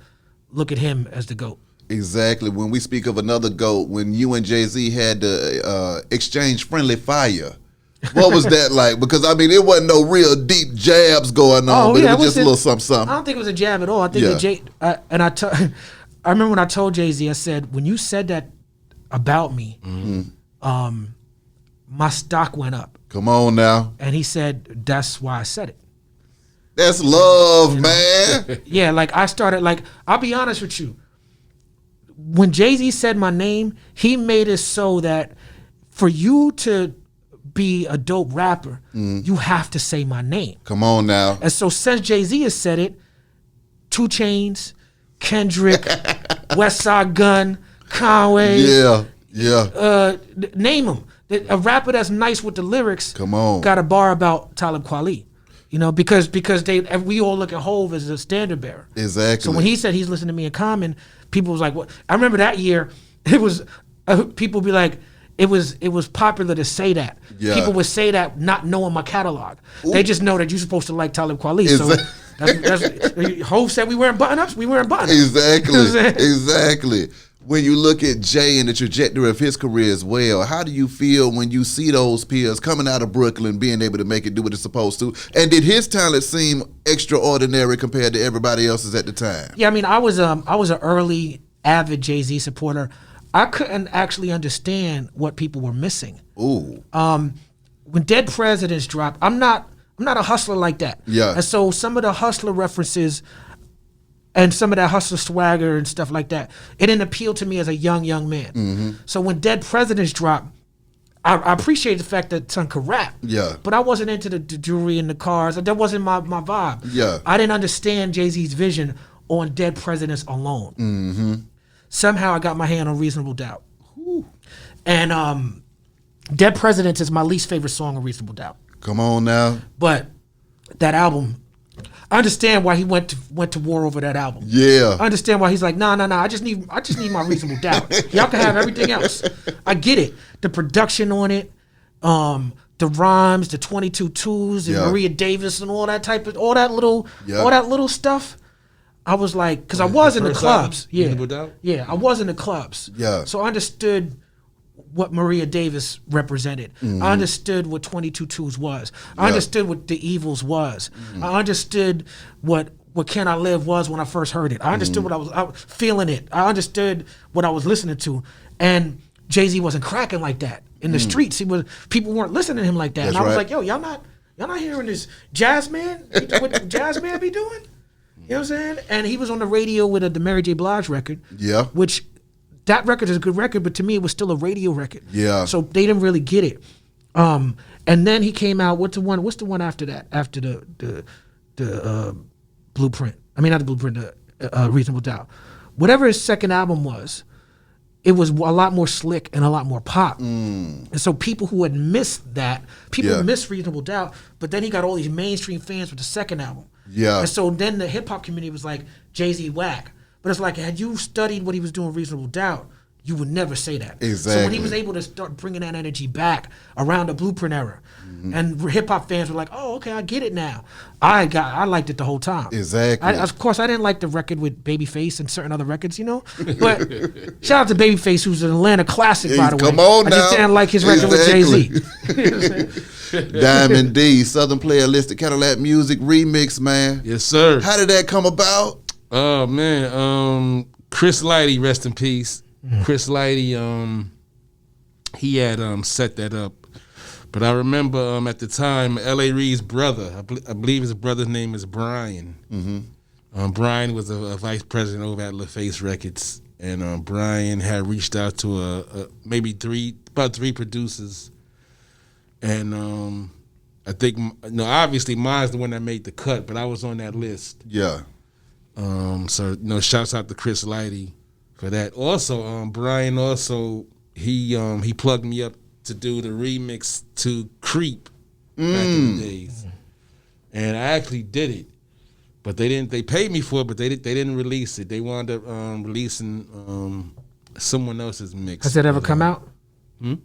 Speaker 3: look at him as the GOAT.
Speaker 2: Exactly. When we speak of another GOAT, when you and Jay-Z had to exchange friendly fire, what was that like? Because I mean, it wasn't no real deep jabs going on, but it was just a little something.
Speaker 3: I don't think it was a jab at all. I think I remember when I told Jay-Z, I said, when you said that about me, my stock went up.
Speaker 2: Come on now.
Speaker 3: And he said, that's why I said it.
Speaker 2: That's love, man.
Speaker 3: Yeah, like I started, like, I'll be honest with you. When Jay-Z said my name, he made it so that for you to be a dope rapper, you have to say my name.
Speaker 2: Come on now.
Speaker 3: And so since Jay-Z has said it, 2 Chainz, Kendrick, Westside Gunn, Conway. Name them. A rapper that's nice with the lyrics got a bar about Talib Kweli. Because we all look at Hove as a standard bearer.
Speaker 2: Exactly.
Speaker 3: So when he said he's listening to me in Common, people was like, "What?" I remember that year, it was people be like, it was popular to say that.
Speaker 2: Yeah.
Speaker 3: People would say that not knowing my catalog. Ooh. They just know that you're supposed to like Talib Kweli. So that's Hove said we wearing button-ups. We wearing button-ups.
Speaker 2: Exactly. When you look at Jay and the trajectory of his career as well, how do you feel when you see those peers coming out of Brooklyn, being able to make it do what it's supposed to? And did his talent seem extraordinary compared to everybody else's at the time?
Speaker 3: Yeah, I mean, I was an early avid Jay-Z supporter. I couldn't actually understand what people were missing.
Speaker 2: Ooh.
Speaker 3: When Dead Presidents dropped, I'm not a hustler like that.
Speaker 2: Yeah.
Speaker 3: And so some of the hustler references and some of that hustler swagger and stuff like that, it didn't appeal to me as a young man. Mm-hmm. So when Dead Presidents dropped, I appreciate the fact that son could rap.
Speaker 2: Yeah.
Speaker 3: But I wasn't into the jewelry and the cars. That wasn't my vibe.
Speaker 2: Yeah.
Speaker 3: I didn't understand Jay-Z's vision on Dead Presidents alone.
Speaker 2: Mm-hmm.
Speaker 3: Somehow I got my hand on Reasonable Doubt. Ooh. And Dead Presidents is my least favorite song of Reasonable Doubt.
Speaker 2: Come on now.
Speaker 3: But that album, I understand why he went to war over that album.
Speaker 2: Yeah.
Speaker 3: I understand why he's like, nah, I just need my Reasonable Doubt. Y'all can have everything else. I get it. The production on it, the rhymes, the 22 twos, and Maria Davis and all that little stuff. I was like, because I was in the clubs. Yeah, I was in the clubs.
Speaker 2: Yeah.
Speaker 3: So I understood what Maria Davis represented. Mm-hmm. I understood what 22 twos was. I understood what The Evils was. Mm-hmm. I understood what Can I Live was when I first heard it. I understood what I was feeling it. I understood what I was listening to. And Jay-Z wasn't cracking like that in the streets. People weren't listening to him like that.
Speaker 2: That's
Speaker 3: and I was
Speaker 2: right.
Speaker 3: like, yo, y'all not hearing this jazz man? What the jazz man be doing? You know what I'm saying? And he was on the radio with the Mary J. Blige record. Yeah. Which that record is a good record, but to me it was still a radio record. Yeah. So they didn't really get it. And then he came out. What's the one after that? After the Blueprint. I mean, not the Blueprint. The Reasonable Doubt. Whatever his second album was, it was a lot more slick and a lot more pop. And so people who had missed that, missed Reasonable Doubt, but then he got all these mainstream fans with the second album. Yeah. And so then the hip hop community was like, Jay-Z whack. But it's like, had you studied what he was doing Reasonable Doubt, you would never say that.
Speaker 2: Exactly.
Speaker 3: So when he was able to start bringing that energy back around the Blueprint era, and hip hop fans were like, "Oh, okay, I get it now." I liked it the whole time.
Speaker 2: Exactly.
Speaker 3: Of course, I didn't like the record with Babyface and certain other records, But shout out to Babyface, who's an Atlanta classic, by the way.
Speaker 2: Come on
Speaker 3: I just
Speaker 2: now.
Speaker 3: didn't like his record with Jay-Z.
Speaker 2: Diamond D, Southern Player Listed Cadillac Music Remix, man.
Speaker 4: Yes, sir.
Speaker 2: How did that come about?
Speaker 4: Oh man, Chris Lighty, rest in peace. Chris Lighty, he had set that up. But I remember at the time, L.A. Reid's brother, I believe his brother's name is Brian. Brian was a vice president over at LaFace Records, and Brian had reached out to about three producers, and I think obviously mine's the one that made the cut, but I was on that list.
Speaker 2: Yeah.
Speaker 4: So shouts out to Chris Lighty for that. Also, Brian he plugged me up to do the remix to Creep back in the days, and I actually did it, but they paid me for it, but they didn't release it. They wound up releasing someone else's mix.
Speaker 3: Has it ever come out?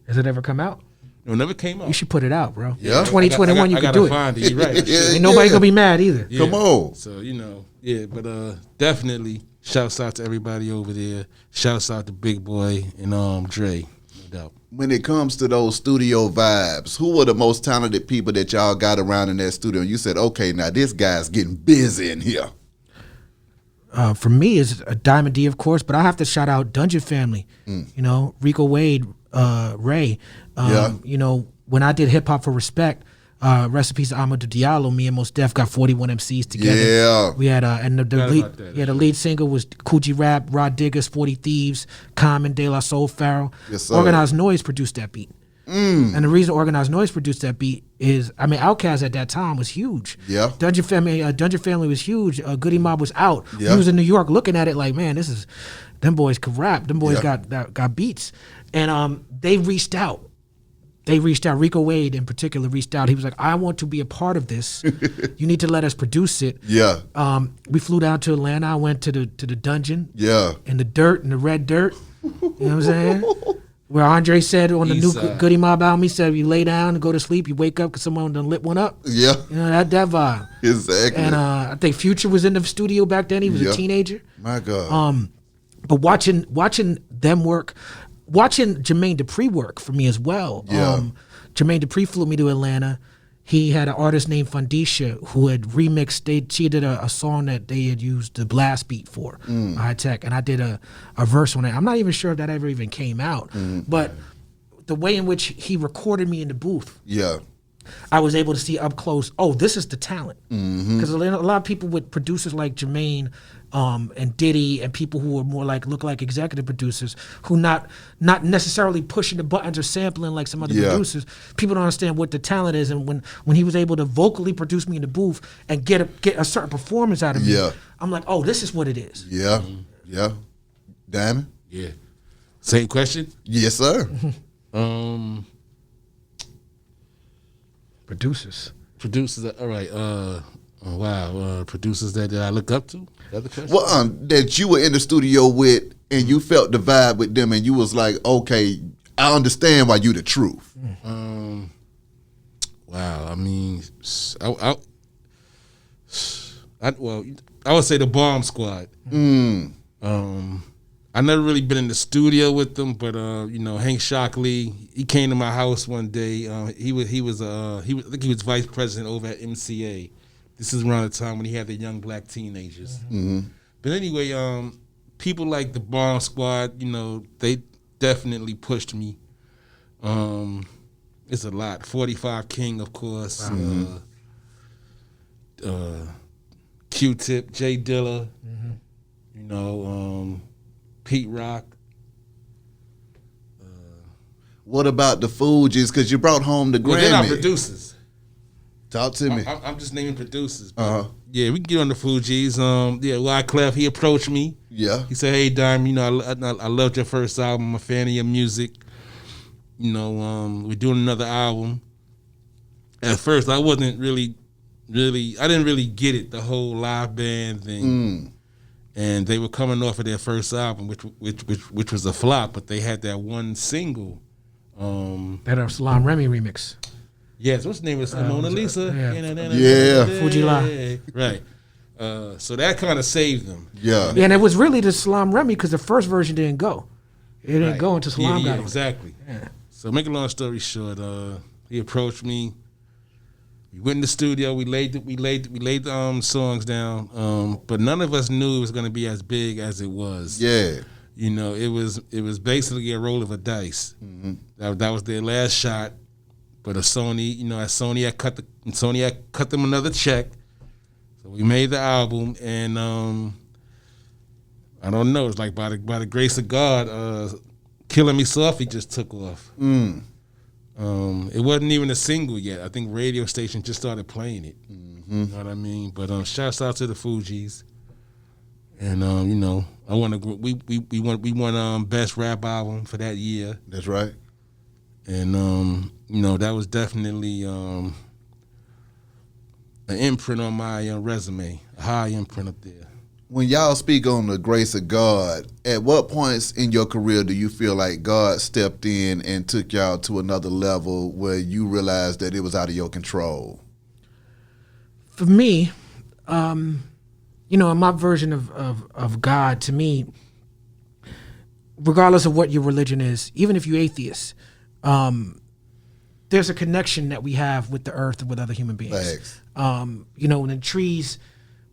Speaker 3: Has it ever come out?
Speaker 4: No, it never came out.
Speaker 3: You should put it out, bro.
Speaker 2: Yeah.
Speaker 3: 2021, you can do it.
Speaker 4: Find it. You're right.
Speaker 3: Ain't nobody gonna be mad either.
Speaker 4: Yeah.
Speaker 2: Come on.
Speaker 4: So but definitely shouts out to everybody over there. Shouts out to Big Boy and Dre, no doubt.
Speaker 2: When it comes to those studio vibes, who were the most talented people that y'all got around in that studio? And you said, okay, now this guy's getting busy in here.
Speaker 3: For me, it's a Diamond D, of course, but I have to shout out Dungeon Family. Rico Wade, Ray. When I did Hip Hop for Respect, recipes of Amadou Diallo, me and Mos Def got 41 MCs together.
Speaker 2: Yeah.
Speaker 3: We had the lead singer was Coogee Rap, Rod Diggers, 40 Thieves, Common, De La Soul, Pharaoh.
Speaker 2: Yes, sir.
Speaker 3: Organized Noise produced that beat. And the reason Organized Noise produced that beat is, Outkast at that time was huge.
Speaker 2: Yeah.
Speaker 3: Dungeon Family was huge. Goody Mob was out.
Speaker 2: Yeah.
Speaker 3: We was in New York looking at it like, man, them boys could rap. Them boys got beats. And they reached out. Rico Wade in particular reached out. He was like, I want to be a part of this. You need to let us produce it.
Speaker 2: Yeah.
Speaker 3: We flew down to Atlanta. I went to the dungeon.
Speaker 2: Yeah.
Speaker 3: In the dirt, in the red dirt. You know what I'm saying? Where Andre said on the new Goody Mob album, he said, you lay down and go to sleep, you wake up because someone done lit one up.
Speaker 2: Yeah.
Speaker 3: That vibe.
Speaker 2: Exactly.
Speaker 3: And I think Future was in the studio back then. He was a teenager.
Speaker 2: My God.
Speaker 3: But watching them work, watching Jermaine Dupri work for me as well.
Speaker 2: Yeah.
Speaker 3: Jermaine Dupri flew me to Atlanta. He had an artist named Fundisha who had remixed. She did a song that they had used the blast beat for, High Tech, and I did a verse on it. I'm not even sure if that ever even came out, but the way in which he recorded me in the booth, I was able to see up close, oh, this is the talent. Because a lot of people with producers like Jermaine and Diddy and people who are more look like executive producers who not necessarily pushing the buttons or sampling like some other producers, people don't understand what the talent is. And when he was able to vocally produce me in the booth and get a certain performance out of me, I'm like, oh, this is what it is.
Speaker 2: Yeah. Diamond?
Speaker 4: Yeah. Same question?
Speaker 2: Yes, sir.
Speaker 3: Producers,
Speaker 4: all right. Producers that I look up to? Other question?
Speaker 2: Well, that you were in the studio with and you felt the vibe with them and you was like, okay, I understand why you the truth.
Speaker 4: Wow. I mean, I would say the Bomb Squad. I never really been in the studio with them, but Hank Shockley, he came to my house one day. I think he was vice president over at MCA. This is around the time when he had the young black teenagers. But anyway, people like the Bomb Squad, they definitely pushed me. It's a lot. 45 King, of course. Q-Tip, Jay Dilla, Pete Rock.
Speaker 2: What about the Fugees? Because you brought home the Grammy.
Speaker 4: Well, they're not producers.
Speaker 2: Talk to me.
Speaker 4: I'm just naming producers. Yeah, we can get on the Fugees. Wyclef, he approached me.
Speaker 2: Yeah.
Speaker 4: He said, hey, Dime, I loved your first album. I'm a fan of your music. We're doing another album. At first, I wasn't I didn't really get it, the whole live band thing. and they were coming off of their first album, which was a flop, but they had that one single.
Speaker 3: That Salam Remy remix.
Speaker 4: Yes, what's the name of it? Mona Lisa?
Speaker 2: Yeah.
Speaker 3: Fujila.
Speaker 4: Right. So that kind of saved them.
Speaker 2: Yeah.
Speaker 3: And it was really the Salam Remy because the first version didn't go. It didn't go until Salam got it.
Speaker 4: Exactly. Yeah. So make a long story short, he approached me. We went in the studio. We laid the songs down. But none of us knew it was going to be as big as it was.
Speaker 2: Yeah.
Speaker 4: You know, it was basically a roll of a dice. Mm-hmm. That was their last shot. But Sony had cut them another check. So we made the album, and I don't know. It's like by the grace of God, "Killing Me Softly" just took off. It wasn't even a single yet. I think radio stations just started playing it. Mm-hmm. You know what I mean? But shouts out to the Fugees, and I we won best rap album for that year.
Speaker 2: That's right.
Speaker 4: And that was definitely an imprint on my resume, a high imprint up there.
Speaker 2: When y'all speak on the grace of God, at what points in your career do you feel like God stepped in and took y'all to another level where you realized that it was out of your control?
Speaker 3: For me, in my version of God, to me, regardless of what your religion is, even if you're atheist, there's a connection that we have with the earth and with other human beings.
Speaker 2: Thanks.
Speaker 3: When the trees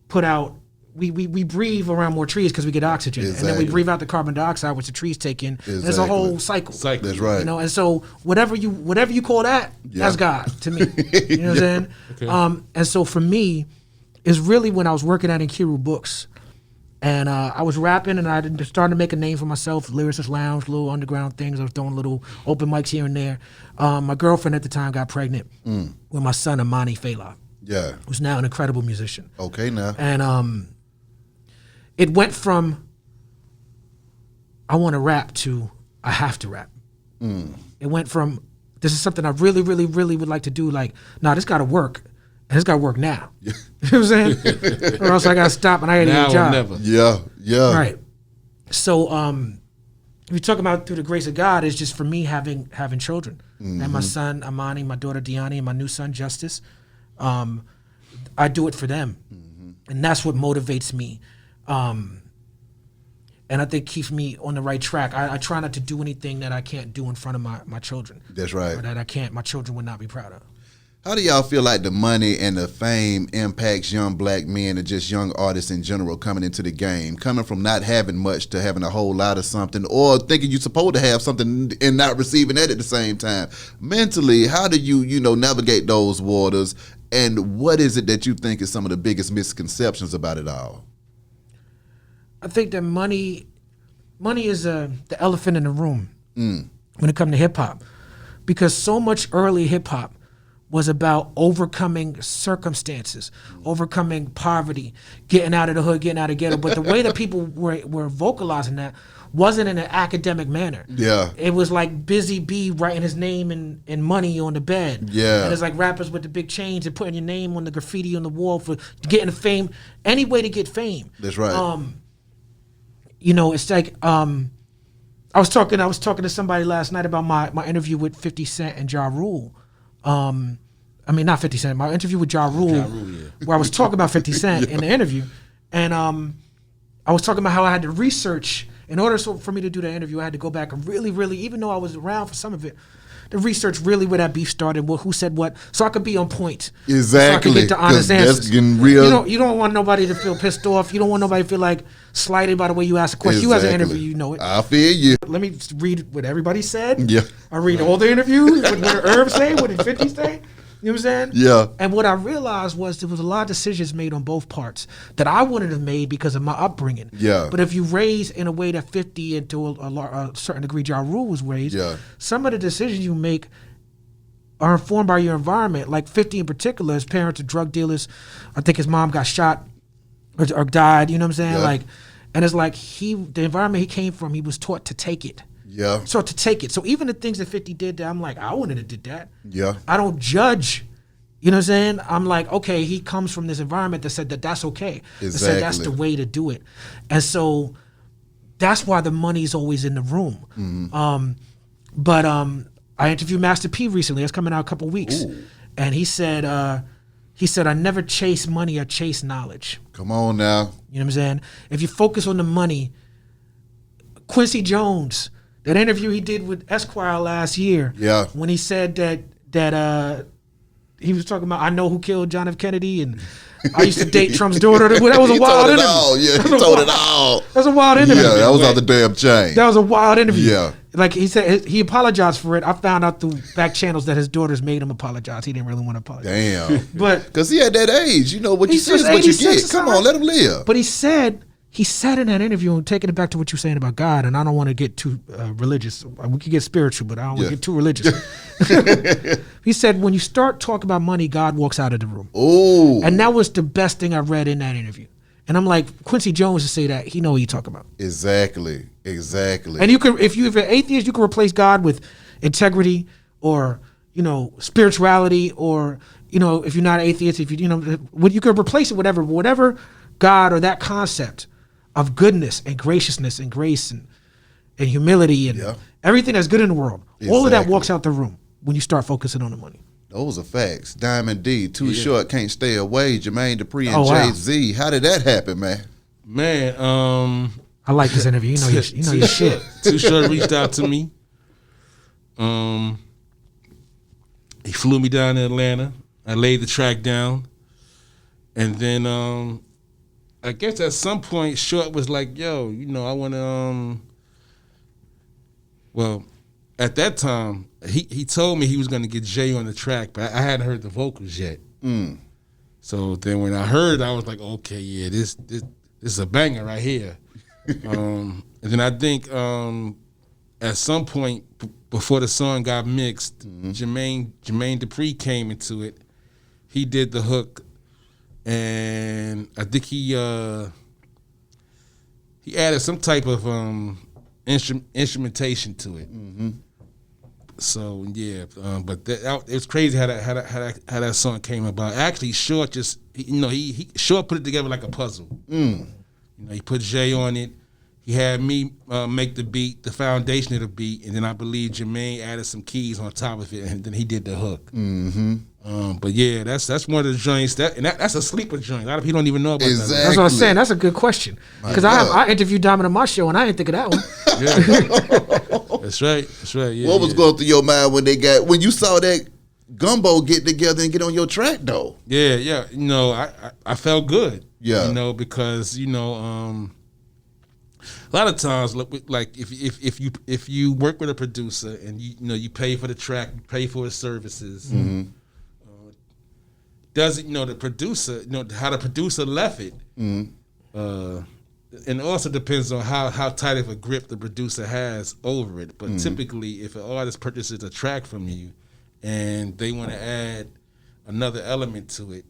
Speaker 3: put out, we breathe around more trees because we get oxygen,
Speaker 2: Exactly.
Speaker 3: and then we breathe out the carbon dioxide, which the trees take in.
Speaker 2: Exactly.
Speaker 3: And it's a whole cycle.
Speaker 2: That's right.
Speaker 3: And so whatever you call that, that's God to me. You know what I'm saying?
Speaker 4: Okay.
Speaker 3: And so for me, it's really when I was working at Nkiru Books, and I was rapping, and I started to make a name for myself, Lyricist Lounge, little underground things. I was throwing little open mics here and there. My girlfriend at the time got pregnant with my son, Amani Fela.
Speaker 2: Yeah.
Speaker 3: Who's now an incredible musician.
Speaker 2: Okay, now.
Speaker 3: And it went from I want to rap to I have to rap. It went from this is something I really, really, really would like to do. Like, this got to work. And it's got to work now. You know what I'm saying? Or else I got to stop and I got to get a job.
Speaker 4: Never.
Speaker 2: Yeah.
Speaker 3: Right. So if you talk about through the grace of God, it's just for me having children. And my son, Amani, my daughter, Diani, and my new son, Justice. I do it for them. And that's what motivates me. And I think keeps me on the right track. I try not to do anything that I can't do in front of my children.
Speaker 2: That's right.
Speaker 3: Or that my children would not be proud of.
Speaker 2: How do y'all feel like the money and the fame impacts young black men and just young artists in general coming into the game, coming from not having much to having a whole lot of something, or thinking you're supposed to have something and not receiving that at the same time? Mentally, how do you navigate those waters, and what is it that you think is some of the biggest misconceptions about it all?
Speaker 3: I think that money is the elephant in the room when it comes to hip hop, because so much early hip hop was about overcoming circumstances, overcoming poverty, getting out of the hood, getting out of the ghetto. But the way that people were vocalizing that wasn't in an academic manner.
Speaker 2: Yeah.
Speaker 3: It was like Busy Bee writing his name in money on the bed.
Speaker 2: Yeah.
Speaker 3: And it's like rappers with the big chains and putting your name on the graffiti on the wall for getting fame. Any way to get fame.
Speaker 2: That's right.
Speaker 3: It's like I was talking to somebody last night about my interview with 50 Cent and Ja Rule. Not 50 Cent, my interview with Ja Rule, where I was talking about 50 Cent in the interview. And I was talking about how I had to research. In order for me to do that interview, I had to go back and really, really, even though I was around for some of it, to research really where that beef started, who said what, so I could be on point.
Speaker 2: Exactly.
Speaker 3: So I could get the honest answers.
Speaker 2: That's getting real.
Speaker 3: You don't want nobody to feel pissed off. You don't want nobody to feel like slighted by the way you ask a question.
Speaker 2: Exactly.
Speaker 3: You as an interview, you know it.
Speaker 2: I feel you.
Speaker 3: Let me read what everybody said.
Speaker 2: Yeah.
Speaker 3: I read all the interviews, what did Herb say, what did 50 say. You know what I'm saying?
Speaker 2: Yeah.
Speaker 3: And what I realized was there was a lot of decisions made on both parts that I wouldn't have made because of my upbringing.
Speaker 2: Yeah.
Speaker 3: But if you raise in a way that 50 and to a certain degree Ja Rule was raised, some of the decisions you make are informed by your environment. Like 50 in particular, his parents are drug dealers. I think his mom got shot or died, you know what I'm saying?
Speaker 2: Yeah.
Speaker 3: And it's like the environment he came from, he was taught to take it.
Speaker 2: Yeah.
Speaker 3: So to take it. So even the things that 50 did that I'm like, I wouldn't have did that.
Speaker 2: Yeah.
Speaker 3: I don't judge You know what I'm saying? I'm like, okay, he comes from this environment that said that that's okay. That said that's the way to do it. And so that's why the money's always in the room. But I interviewed Master P recently. It's coming out a couple weeks. Ooh. And he said, I never chase money, I chase knowledge.
Speaker 2: Come on now.
Speaker 3: You know what I'm saying? If you focus on the money, Quincy Jones, that interview he did with Esquire last year, when he said that he was talking about, I know who killed John F. Kennedy, and I used to date Trump's daughter. That was a wild interview.
Speaker 2: He told it all.
Speaker 3: That was a wild interview.
Speaker 2: Yeah, that was on the damn chain.
Speaker 3: That was a wild interview.
Speaker 2: Yeah.
Speaker 3: Like he said, he apologized for it. I found out through back channels that his daughters made him apologize. He didn't really want to apologize.
Speaker 2: Damn.
Speaker 3: But
Speaker 2: because he at that age, you know, what you see is what you get. Come on, let him live.
Speaker 3: But he said in that interview, and taking it back to what you're saying about God, and I don't want to get too religious. We could get spiritual, but I don't want to get too religious. He said, when you start talking about money, God walks out of the room.
Speaker 2: Oh.
Speaker 3: And that was the best thing I read in that interview. And I'm like, Quincy Jones to say that, he know what you talk about.
Speaker 2: Exactly.
Speaker 3: And you can, if you're an atheist, you can replace God with integrity or, spirituality, or, if you're not an atheist, if you can replace it with whatever God or that concept of goodness and graciousness and grace and humility and everything that's good in the world. Exactly. All of that walks out the room when you start focusing on the money.
Speaker 2: Those are facts. Diamond D, Too Short, Can't Stay Away, Jermaine Dupri and Jay-Z. How did that happen, man?
Speaker 4: Man,
Speaker 3: I like this interview. You know your shit.
Speaker 4: Too Short reached out to me. He flew me down to Atlanta. I laid the track down. And then I guess at some point Short was like, yo, I want to well, at that time, he told me he was going to get Jay on the track, but I hadn't heard the vocals yet. So then when I heard it, I was like, okay, yeah, this is a banger right here. And then I think at some point before the song got mixed, Jermaine Dupri came into it. He did the hook, and I think he added some type of instrumentation to it. So yeah, but it was crazy how that song came about. Actually, Short Short put it together like a puzzle. He put Jay on it. He had me make the beat, the foundation of the beat, and then I believe Jermaine added some keys on top of it, and then he did the hook. But yeah, that's one of the joints that's a sleeper joint. A lot of people don't even know about that.
Speaker 3: That's what I'm saying. That's a good question, because I interviewed Diamond on my show and I didn't think of that one.
Speaker 4: That's right. Yeah,
Speaker 2: what was going through your mind when you saw that gumbo get together and get on your track though?
Speaker 4: Yeah. I felt good.
Speaker 2: Yeah.
Speaker 4: Because a lot of times, like if you work with a producer and you pay for the track, you pay for his services. Doesn't the producer how the producer left it, and it also depends on how tight of a grip the producer has over it. But typically, if an artist purchases a track from you and they want to add another element to it,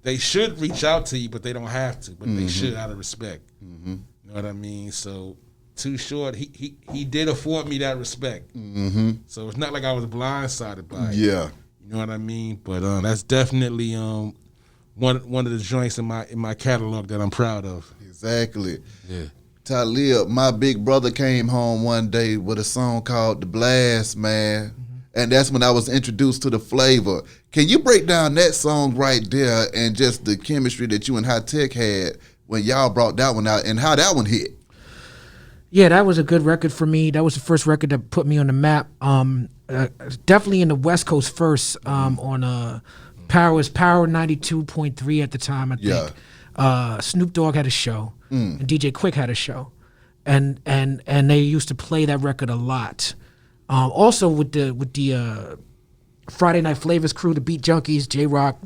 Speaker 4: they should reach out to you, but they don't have to. But they should out of respect. You know what I mean? So Too Short, he did afford me that respect. So it's not like I was blindsided by it.
Speaker 2: Yeah.
Speaker 4: You know what I mean? But that's definitely one of the joints in my catalog that I'm proud of.
Speaker 2: Exactly.
Speaker 4: Yeah.
Speaker 2: Talib, my big brother came home one day with a song called The Blast, man. And that's when I was introduced to the flavor. Can you break down that song right there and just the chemistry that you and High Tech had when y'all brought that one out and how that one hit?
Speaker 3: Yeah, that was a good record for me. That was the first record that put me on the map. Definitely in the West Coast first on Power 92.3 at the time, I think. Snoop Dogg had a show and DJ Quick had a show. And they used to play that record a lot. Also with the Friday Night Flavors crew, the Beat Junkies, J-Rock,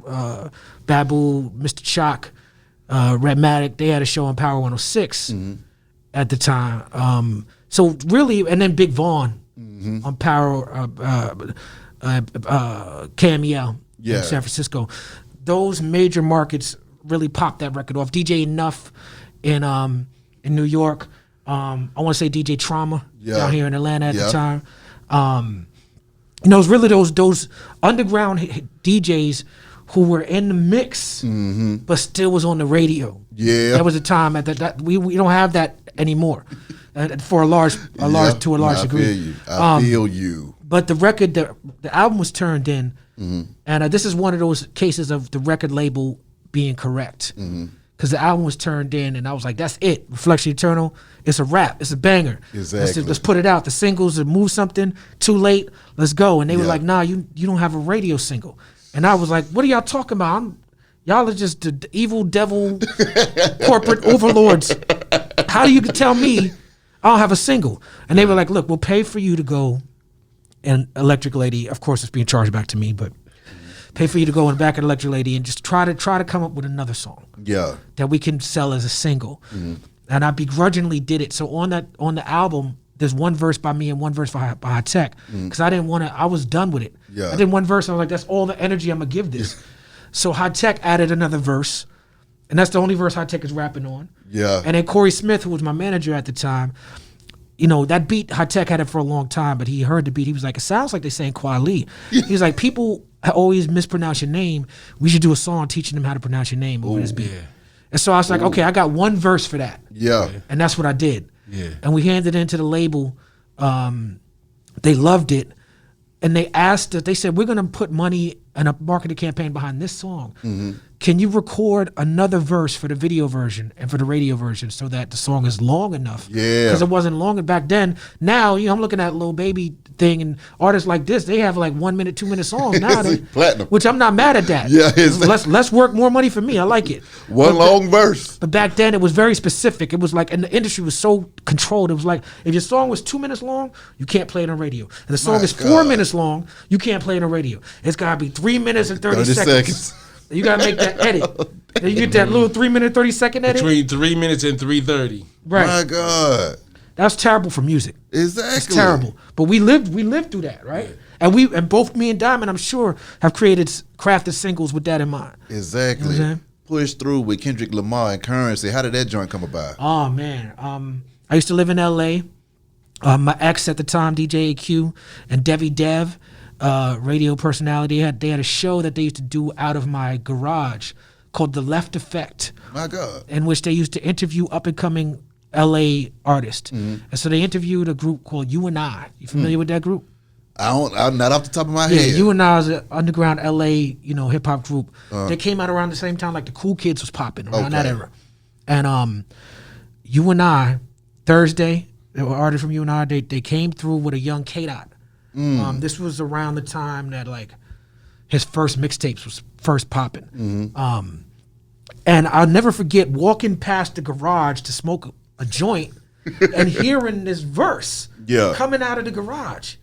Speaker 3: Babu, Mr. Chalk, Redmatic, they had a show on Power 106 at the time. So really, and then Big Vaughn on Power, KMEL in San Francisco. Those major markets really popped that record off. DJ Enough in New York. I want to say DJ Trauma down here in Atlanta at the time. it was really those underground DJs who were in the mix, but still was on the radio.
Speaker 2: Yeah,
Speaker 3: that was a time that we don't have that anymore, for a large degree.
Speaker 2: I feel you.
Speaker 3: But the record, the album was turned in, and this is one of those cases of the record label being correct, because the album was turned in, and I was like, "That's it, Reflection Eternal. It's a wrap. It's a banger.
Speaker 2: Exactly.
Speaker 3: Let's put it out. The singles, move something. Too late. Let's go." And they were like, "Nah, you don't have a radio single." And I was like, "What are y'all talking about? Y'all are just the evil devil corporate overlords. How do you tell me I don't have a single?" And they were like, "Look, we'll pay for you to go." And Electric Lady, of course, it's being charged back to me, but pay for you to go in the back of Electric Lady and just try to come up with another song.
Speaker 2: Yeah.
Speaker 3: That we can sell as a single. And I begrudgingly did it. So on the album, there's one verse by me and one verse by High Tech, because I didn't want to. I was done with it.
Speaker 2: Yeah.
Speaker 3: I did one verse. I was like, that's all the energy I'm gonna give this. So High Tech added another verse, and that's the only verse High Tech is rapping on.
Speaker 2: Yeah.
Speaker 3: And then Corey Smith, who was my manager at the time, you know, that beat, High Tech had it for a long time, but he heard the beat. He was like, it sounds like they're saying Kweli. He was like, people always mispronounce your name. We should do a song teaching them how to pronounce your name over this beat. Yeah. And so I was like, okay, I got one verse for that.
Speaker 2: Yeah.
Speaker 3: And that's what I did.
Speaker 4: Yeah.
Speaker 3: And we handed it into the label. They loved it. And they asked us, they said, we're going to put money and a marketing campaign behind this song. Can you record another verse for the video version and for the radio version so that the song is long enough?
Speaker 2: Yeah.
Speaker 3: Because it wasn't long back then. Now, you know, I'm looking at Lil Baby thing, and artists like this, they have like 1 minute, 2 minute songs now.
Speaker 2: Platinum.
Speaker 3: Which I'm not mad at that.
Speaker 2: Yeah,
Speaker 3: less work, more money for me. I like it.
Speaker 2: Long verse.
Speaker 3: But back then it was very specific. It was like, and the industry was so controlled. It was like, if your song was 2 minutes long, you can't play it on radio. If the song is 4 minutes long, you can't play it on radio. It's gotta be 3 minutes and 30 seconds. You gotta make that edit. And you get that little 3 minute, 30 second edit.
Speaker 4: Between 3 minutes and 3:30.
Speaker 3: Right.
Speaker 2: My God.
Speaker 3: That's terrible for music.
Speaker 2: Exactly.
Speaker 3: It's terrible. But we lived through that, right?
Speaker 4: Yeah.
Speaker 3: And both me and Diamond, I'm sure, have crafted singles with that in mind.
Speaker 2: Exactly.
Speaker 3: You know what I'm saying?
Speaker 2: Push through with Kendrick Lamar and Currency. How did that joint come about?
Speaker 3: Oh man. I used to live in LA. My ex at the time, DJ AQ, and Devi Dev, radio personality, they had a show that they used to do out of my garage called The Left Effect. My God. In which they used to interview up and coming LA artists. And so they interviewed a group called You and I. You familiar with that group?
Speaker 2: I'm not off the top of my head.
Speaker 3: You and I is an underground LA, hip hop group. They came out around the same time like the Cool Kids was popping around that era. And You and I, Thursday, there were artists from You and I, they came through with a young K-Dot. This was around the time that like his first mixtapes was first popping. And I'll never forget walking past the garage to smoke a joint and hearing this verse coming out of the garage.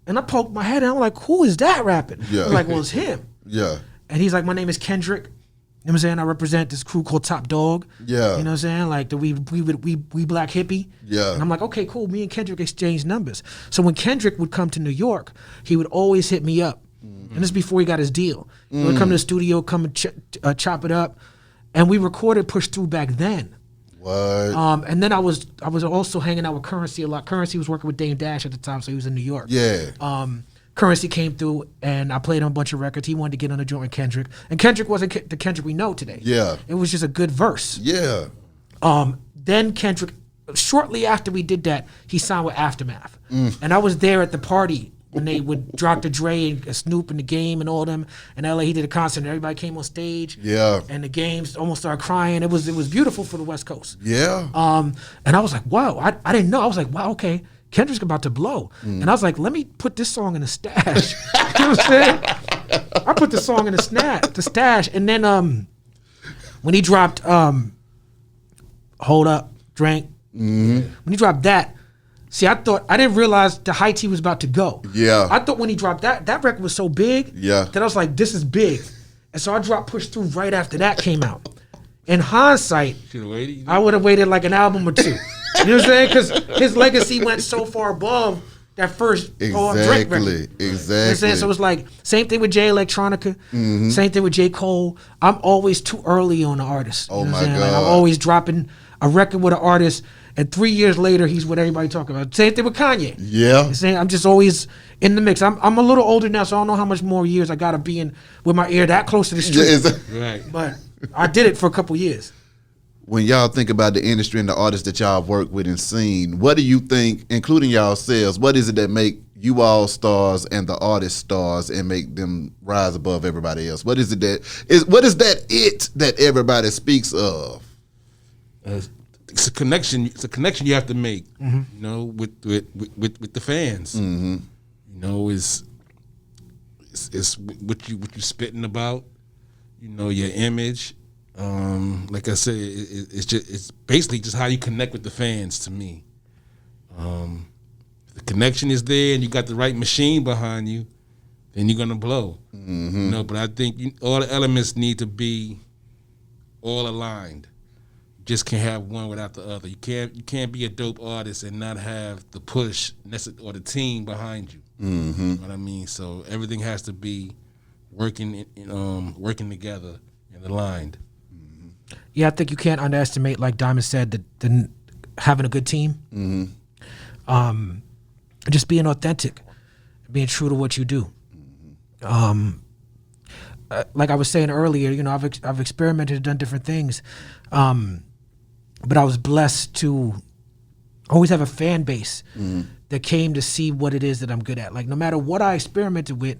Speaker 3: And I poked my head and I'm like, who is that rapping? I was like, well, it's him. Yeah. And he's like, my name is Kendrick. You know what I'm saying? I represent this crew called Top Dog. Yeah. You know what I'm saying? Like the we Black Hippie. Yeah. And I'm like, okay, cool. Me and Kendrick exchanged numbers. So when Kendrick would come to New York, he would always hit me up. And this is before he got his deal. He would come to the studio, come and chop it up. And we recorded Push Through back then. What? And then I was also hanging out with Currency a lot. Currency was working with Dame Dash at the time, so he was in New York. Yeah. Currency came through, and I played on a bunch of records. He wanted to get on a joint with Kendrick, and Kendrick wasn't the Kendrick we know today. Yeah. It was just a good verse. Yeah. Then Kendrick, shortly after we did that, he signed with Aftermath, and I was there at the party when they would drop the Dre and Snoop in the Game and all them. In LA, he did a concert and everybody came on stage. Yeah. And the Games almost started crying. It was beautiful for the West Coast. Yeah. And I was like, wow, I didn't know. I was like, wow, okay, Kendrick's about to blow. And I was like, let me put this song in the stash. You know what I'm saying? I put the song in the stash. And then when he dropped Hold Up, Drank, when he dropped that, see, I didn't realize the height he was about to go. Yeah. I thought when he dropped that record was so big that I was like, this is big. And so I dropped Push Through right after that came out. In hindsight, I would have waited like an album or two. You know what I'm saying? Because his legacy went so far above that first Drake
Speaker 2: Exactly.
Speaker 3: record. You know what I'm
Speaker 2: Exactly.
Speaker 3: saying? So it's like same thing with Jay Electronica, same thing with J. Cole. I'm always too early on the artist. You
Speaker 2: Oh
Speaker 3: know what
Speaker 2: my
Speaker 3: I'm saying? Like, I'm
Speaker 2: God.
Speaker 3: always dropping a record with an artist, and 3 years later he's what everybody talking about. Same thing with Kanye.
Speaker 2: Yeah.
Speaker 3: You saying I'm just always in the mix. I'm a little older now, so I don't know how much more years I gotta be in with my ear that close to the street.
Speaker 4: Right.
Speaker 3: But I did it for a couple years.
Speaker 2: When y'all think about the industry and the artists that y'all work with and seen, what do you think, including y'all selves, what is it that make you all stars and the artists stars and make them rise above everybody else? What is it that everybody speaks of?
Speaker 4: It's a connection. It's a connection you have to make. You know, with the fans. You know, it's what you spitting about. You know, your image. Like I said, it's basically just how you connect with the fans. To me, if the connection is there, and you got the right machine behind you, then you're gonna blow. You know, but I think all the elements need to be all aligned. You just can't have one without the other. You can't be a dope artist and not have the push or the team behind you. You know what I mean? So everything has to be working together and aligned.
Speaker 3: Yeah, I think you can't underestimate, like Diamond said, the having a good team. Just being authentic, being true to what you do. Like I was saying earlier, you know, I've experimented, done different things, but I was blessed to always have a fan base that came to see what it is that I'm good at. Like no matter what I experimented with,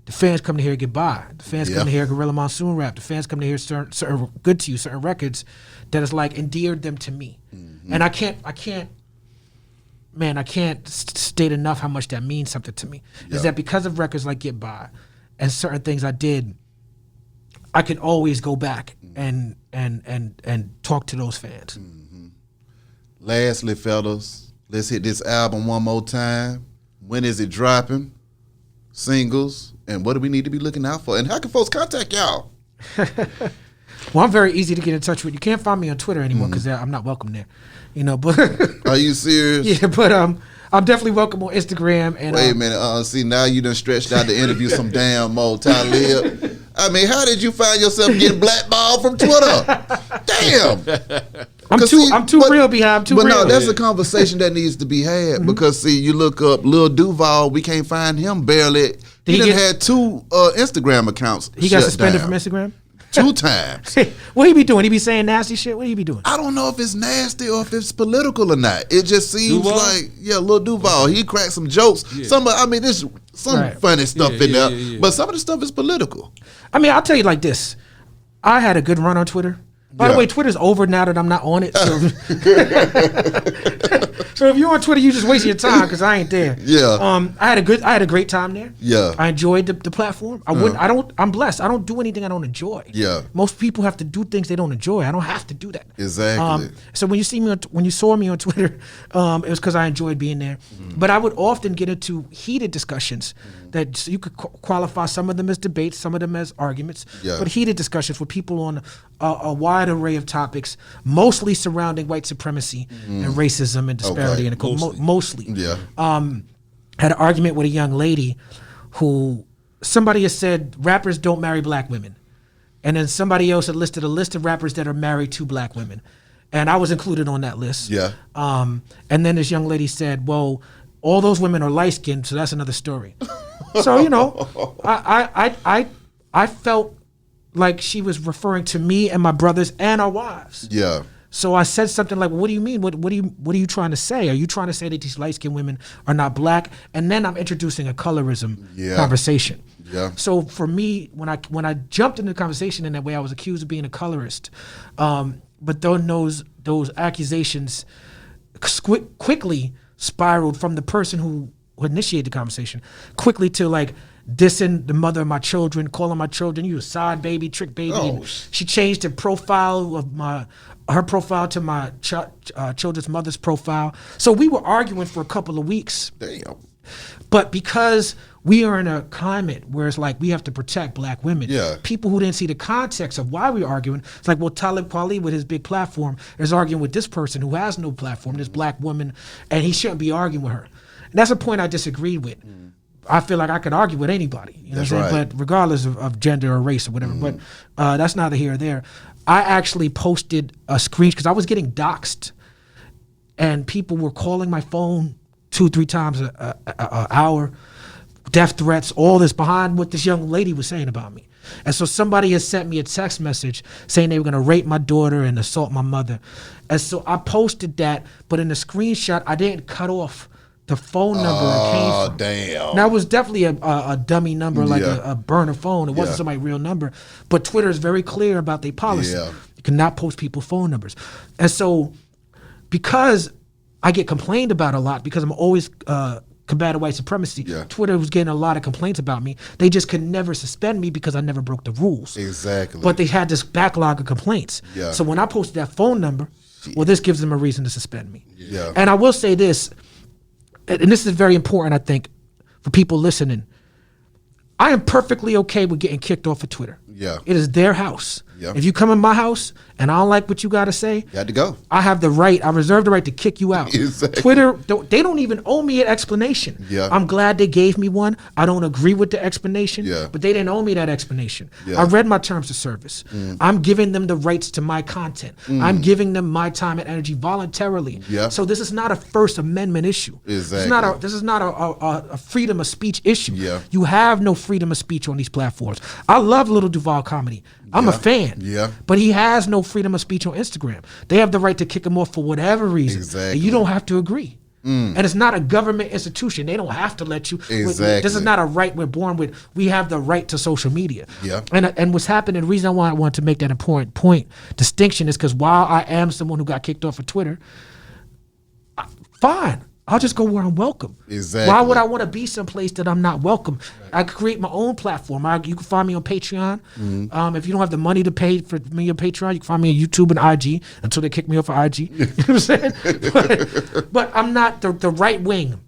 Speaker 3: the fans come to hear Goodbye. The fans come to hear Gorilla Monsoon rap. The fans come to hear certain Good to You, certain records that is like endeared them to me. And I can't state enough how much that means something to me. Is that because of records like Get By and certain things I did, I can always go back and talk to those fans.
Speaker 2: Lastly, fellas, let's hit this album one more time. When is it dropping? Singles, and what do we need to be looking out for? And how can folks contact y'all?
Speaker 3: Well, I'm very easy to get in touch with. You can't find me on Twitter anymore because I'm not welcome there. You know, but
Speaker 2: Are you serious?
Speaker 3: yeah, but I'm definitely welcome on Instagram. And
Speaker 2: Wait a minute. See, now you done stretched out the interview some damn more, Talib. I mean, how did you find yourself getting blackballed from Twitter? Damn.
Speaker 3: I'm too real behind.
Speaker 2: But no, that's a conversation that needs to be had because see, you look up Lil Duval, we can't find him barely. He done had 2 Instagram accounts.
Speaker 3: He got suspended from Instagram
Speaker 2: 2 times.
Speaker 3: What he be doing? He be saying nasty shit. What he be doing?
Speaker 2: I don't know if it's nasty or if it's political or not. It just seems
Speaker 4: Duval?
Speaker 2: like Lil Duval. He cracked some jokes. There's some funny stuff in there, but some of the stuff is political.
Speaker 3: I mean, I'll tell you like this. I had a good run on Twitter. By the way, Twitter's over now that I'm not on it. So, so if you're on Twitter, you just wasting your time because I ain't there.
Speaker 2: Yeah.
Speaker 3: I had a great time there.
Speaker 2: Yeah.
Speaker 3: I enjoyed the platform. I'm blessed. I don't do anything I don't enjoy.
Speaker 2: Yeah.
Speaker 3: Most people have to do things they don't enjoy. I don't have to do that.
Speaker 2: Exactly.
Speaker 3: So when you saw me on Twitter, it was because I enjoyed being there. But I would often get into heated discussions that you could qualify some of them as debates, some of them as arguments, but heated discussions with people on a wide array of topics, mostly surrounding white supremacy and racism and disparity and mostly.
Speaker 2: Yeah.
Speaker 3: Had an argument with a young lady who somebody has said rappers don't marry black women. And then somebody else had listed a list of rappers that are married to black women. And I was included on that list.
Speaker 2: Yeah.
Speaker 3: And then this young lady said, well, all those women are light skinned, so that's another story. So, you know, I felt like she was referring to me and my brothers and our wives.
Speaker 2: Yeah.
Speaker 3: So I said something like, what do you mean? What are you trying to say? Are you trying to say that these light-skinned women are not black? And then I'm introducing a colorism conversation.
Speaker 2: Yeah.
Speaker 3: So for me, when I jumped into the conversation in that way, I was accused of being a colorist. But those accusations quickly spiraled from the person who initiated the conversation quickly to like dissing the mother of my children, calling my children, you a side baby, trick baby.
Speaker 2: Oh.
Speaker 3: She changed the profile of her profile to my children's mother's profile. So we were arguing for a couple of weeks.
Speaker 2: Damn.
Speaker 3: But because we are in a climate where it's like we have to protect black women, people who didn't see the context of why we're arguing, it's like, well, Talib Kweli with his big platform is arguing with this person who has no platform, this black woman, and he shouldn't be arguing with her. And that's a point I disagreed with. I feel like I could argue with anybody, you know what I'm saying? But regardless of gender or race or whatever, but that's neither here or there. I actually posted a screen because I was getting doxxed and people were calling my phone 2-3 times an hour, death threats, all this behind what this young lady was saying about me. And so somebody has sent me a text message saying they were going to rape my daughter and assault my mother. And so I posted that, but in the screenshot, I didn't cut off the phone number it came from.
Speaker 2: Oh, damn.
Speaker 3: Now, it was definitely a dummy number, like a burner phone. It wasn't somebody's real number. But Twitter is very clear about their policy.
Speaker 2: Yeah.
Speaker 3: You cannot post people's phone numbers. And so because I get complained about a lot, because I'm always combating white supremacy, Twitter was getting a lot of complaints about me. They just could never suspend me because I never broke the rules.
Speaker 2: Exactly.
Speaker 3: But they had this backlog of complaints.
Speaker 2: Yeah.
Speaker 3: So when I posted that phone number, well, this gives them a reason to suspend me.
Speaker 2: Yeah.
Speaker 3: And I will say this, and this is very important, I think, for people listening. I am perfectly okay with getting kicked off of Twitter.
Speaker 2: Yeah.
Speaker 3: It is their house.
Speaker 2: Yeah.
Speaker 3: If you come in my house and I don't like what you got to say,
Speaker 2: you had to go.
Speaker 3: I have the right, I reserve the right to kick you out.
Speaker 2: Exactly.
Speaker 3: Twitter, they don't even owe me an explanation.
Speaker 2: Yeah.
Speaker 3: I'm glad they gave me one. I don't agree with the explanation, but they didn't owe me that explanation. I read my terms of service. I'm giving them the rights to my content. I'm giving them my time and energy voluntarily. So this is not a First Amendment issue.
Speaker 2: Exactly.
Speaker 3: This is not a freedom of speech issue.
Speaker 2: Yeah.
Speaker 3: You have no freedom of speech on these platforms. I love Little Duval comedy. I'm a fan.
Speaker 2: Yeah.
Speaker 3: But he has no freedom of speech on Instagram. They have the right to kick him off for whatever reason.
Speaker 2: Exactly.
Speaker 3: And you don't have to agree. And it's not a government institution. They don't have to let you.
Speaker 2: Exactly.
Speaker 3: This is not a right we're born with. We have the right to social media.
Speaker 2: Yeah.
Speaker 3: And what's happening, the reason I want to make that important point, distinction, is because while I am someone who got kicked off of Twitter, fine. I'll just go where I'm welcome.
Speaker 2: Exactly.
Speaker 3: Why would I want to be someplace that I'm not welcome? I could create my own platform. You can find me on Patreon. If you don't have the money to pay for me on Patreon, you can find me on YouTube and IG until they kick me off of IG. You know what I'm saying? But I'm not the right wing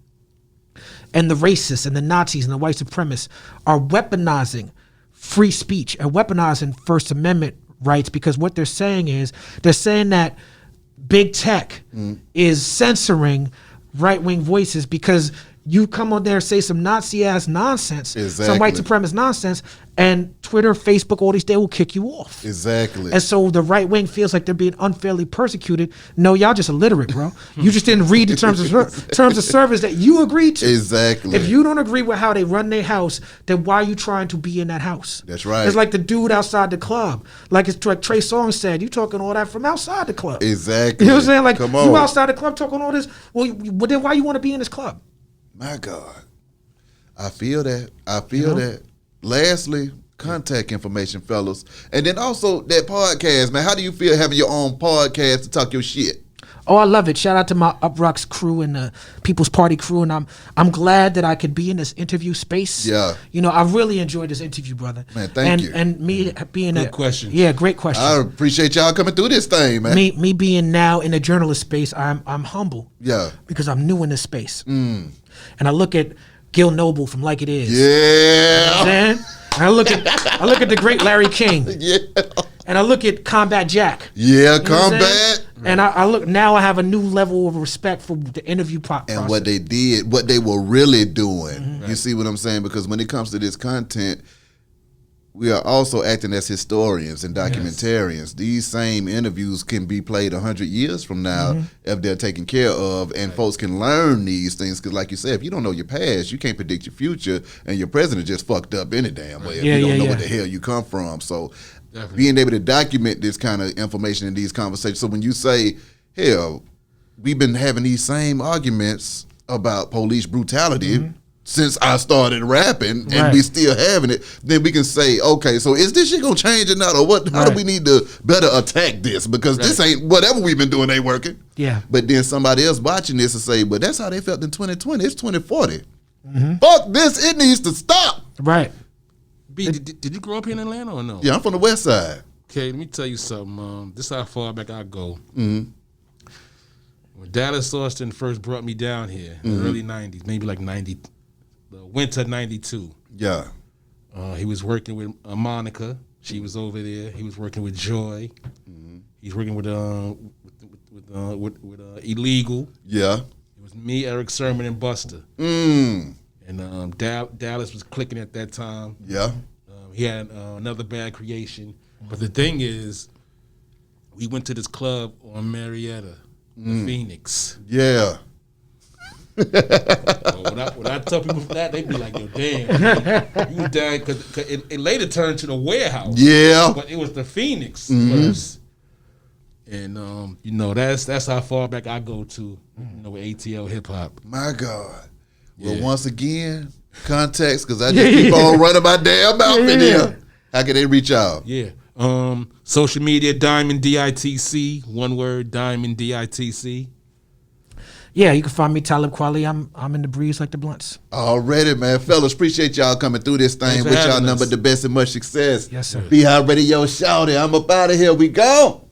Speaker 3: and the racists and the Nazis and the white supremacists are weaponizing free speech and weaponizing First Amendment rights, because what they're saying is they're saying that big tech is censoring right-wing voices because you come on there and say some Nazi-ass nonsense, some white supremacist nonsense, and Twitter, Facebook, all these, they will kick you off.
Speaker 2: Exactly.
Speaker 3: And so the right wing feels like they're being unfairly persecuted. No, y'all just illiterate, bro. You just didn't read the terms of service that you agreed to.
Speaker 2: Exactly.
Speaker 3: If you don't agree with how they run their house, then why are you trying to be in that house?
Speaker 2: That's right.
Speaker 3: It's like the dude outside the club. Like Trey Songz said, you talking all that from outside the club.
Speaker 2: Exactly.
Speaker 3: You know what I'm saying? Like,
Speaker 2: come on.
Speaker 3: you outside the club talking all this. Well, then why you want to be in this club?
Speaker 2: My God. I feel that. That. Lastly, contact information, fellas. And then also that podcast, man. How do you feel having your own podcast to talk your shit?
Speaker 3: Oh, I love it. Shout out to my Up Rocks crew and the People's Party crew. And I'm glad that I could be in this interview space.
Speaker 2: Yeah.
Speaker 3: You know, I really enjoyed this interview, brother.
Speaker 2: Man, thank you.
Speaker 3: And me being
Speaker 4: Good question.
Speaker 3: Yeah, great question.
Speaker 2: I appreciate y'all coming through this thing, man.
Speaker 3: Me being now in the journalist space, I'm humble.
Speaker 2: Yeah.
Speaker 3: Because I'm new in this space. And I look at Gil Noble from Like It Is.
Speaker 2: Yeah.
Speaker 3: You know what I'm saying? And I look at the great Larry King.
Speaker 2: Yeah.
Speaker 3: And I look at Combat Jack.
Speaker 2: Yeah,
Speaker 3: You know what I'm
Speaker 2: Combat.
Speaker 3: saying? And I look now. I have a new level of respect for the interview process.
Speaker 2: And what they did, what they were really doing. You see what I'm saying? Because when it comes to this content, we are also acting as historians and documentarians. Yes. These same interviews can be played 100 years from now if they're taken care of, and folks can learn these things. Because like you said, if you don't know your past, you can't predict your future, and your president just fucked up any damn way if you don't know where the hell you come from. So being able to document this kind of information in these conversations. So when you say, hell, we've been having these same arguments about police brutality since I started rapping, and we still having it, then we can say, okay, so is this shit gonna change or not, or what? How do we need to better attack this? Because this ain't, whatever we've been doing ain't working. Yeah. But then somebody else watching this and say, but that's how they felt in 2020. It's 2040. Fuck this, it needs to stop.
Speaker 3: Right.
Speaker 4: B, did you grow up here in Atlanta or no?
Speaker 2: Yeah, I'm from the West Side.
Speaker 4: Okay, let me tell you something. This is how far back I go. When Dallas Austin first brought me down here in the early 90s, maybe like 90, the winter 92.
Speaker 2: Yeah.
Speaker 4: He was working with Monica. She was over there. He was working with Joy. He's working with Illegal.
Speaker 2: Yeah.
Speaker 4: It was me, Eric Sermon, and Buster.
Speaker 2: Mm.
Speaker 4: And Dallas was clicking at that time.
Speaker 2: Yeah.
Speaker 4: He had another bad creation. But the thing is, we went to this club on Marietta, the Phoenix.
Speaker 2: Yeah.
Speaker 4: When I tell people that, they be like, yo, damn, you died, because it later turned to the warehouse.
Speaker 2: Yeah.
Speaker 4: But it was the Phoenix first. And, you know, that's how far back I go to, you know, with ATL hip-hop.
Speaker 2: My God.
Speaker 4: Yeah.
Speaker 2: Well, once again, context, because I just keep on running my damn mouth in here. How can they reach out?
Speaker 4: Yeah. Social media, Diamond DITC. One word, Diamond DITC.
Speaker 3: Yeah, you can find me, Talib Kweli. I'm in the breeze like the blunts.
Speaker 2: Already, man. Fellas, appreciate y'all coming through this thing.
Speaker 4: Thanks for
Speaker 2: Wish y'all
Speaker 4: having
Speaker 2: nothing
Speaker 4: us.
Speaker 2: but the best and much success.
Speaker 3: Yes, sir.
Speaker 2: Be High Radio, shout it. I'm up out of here. We go.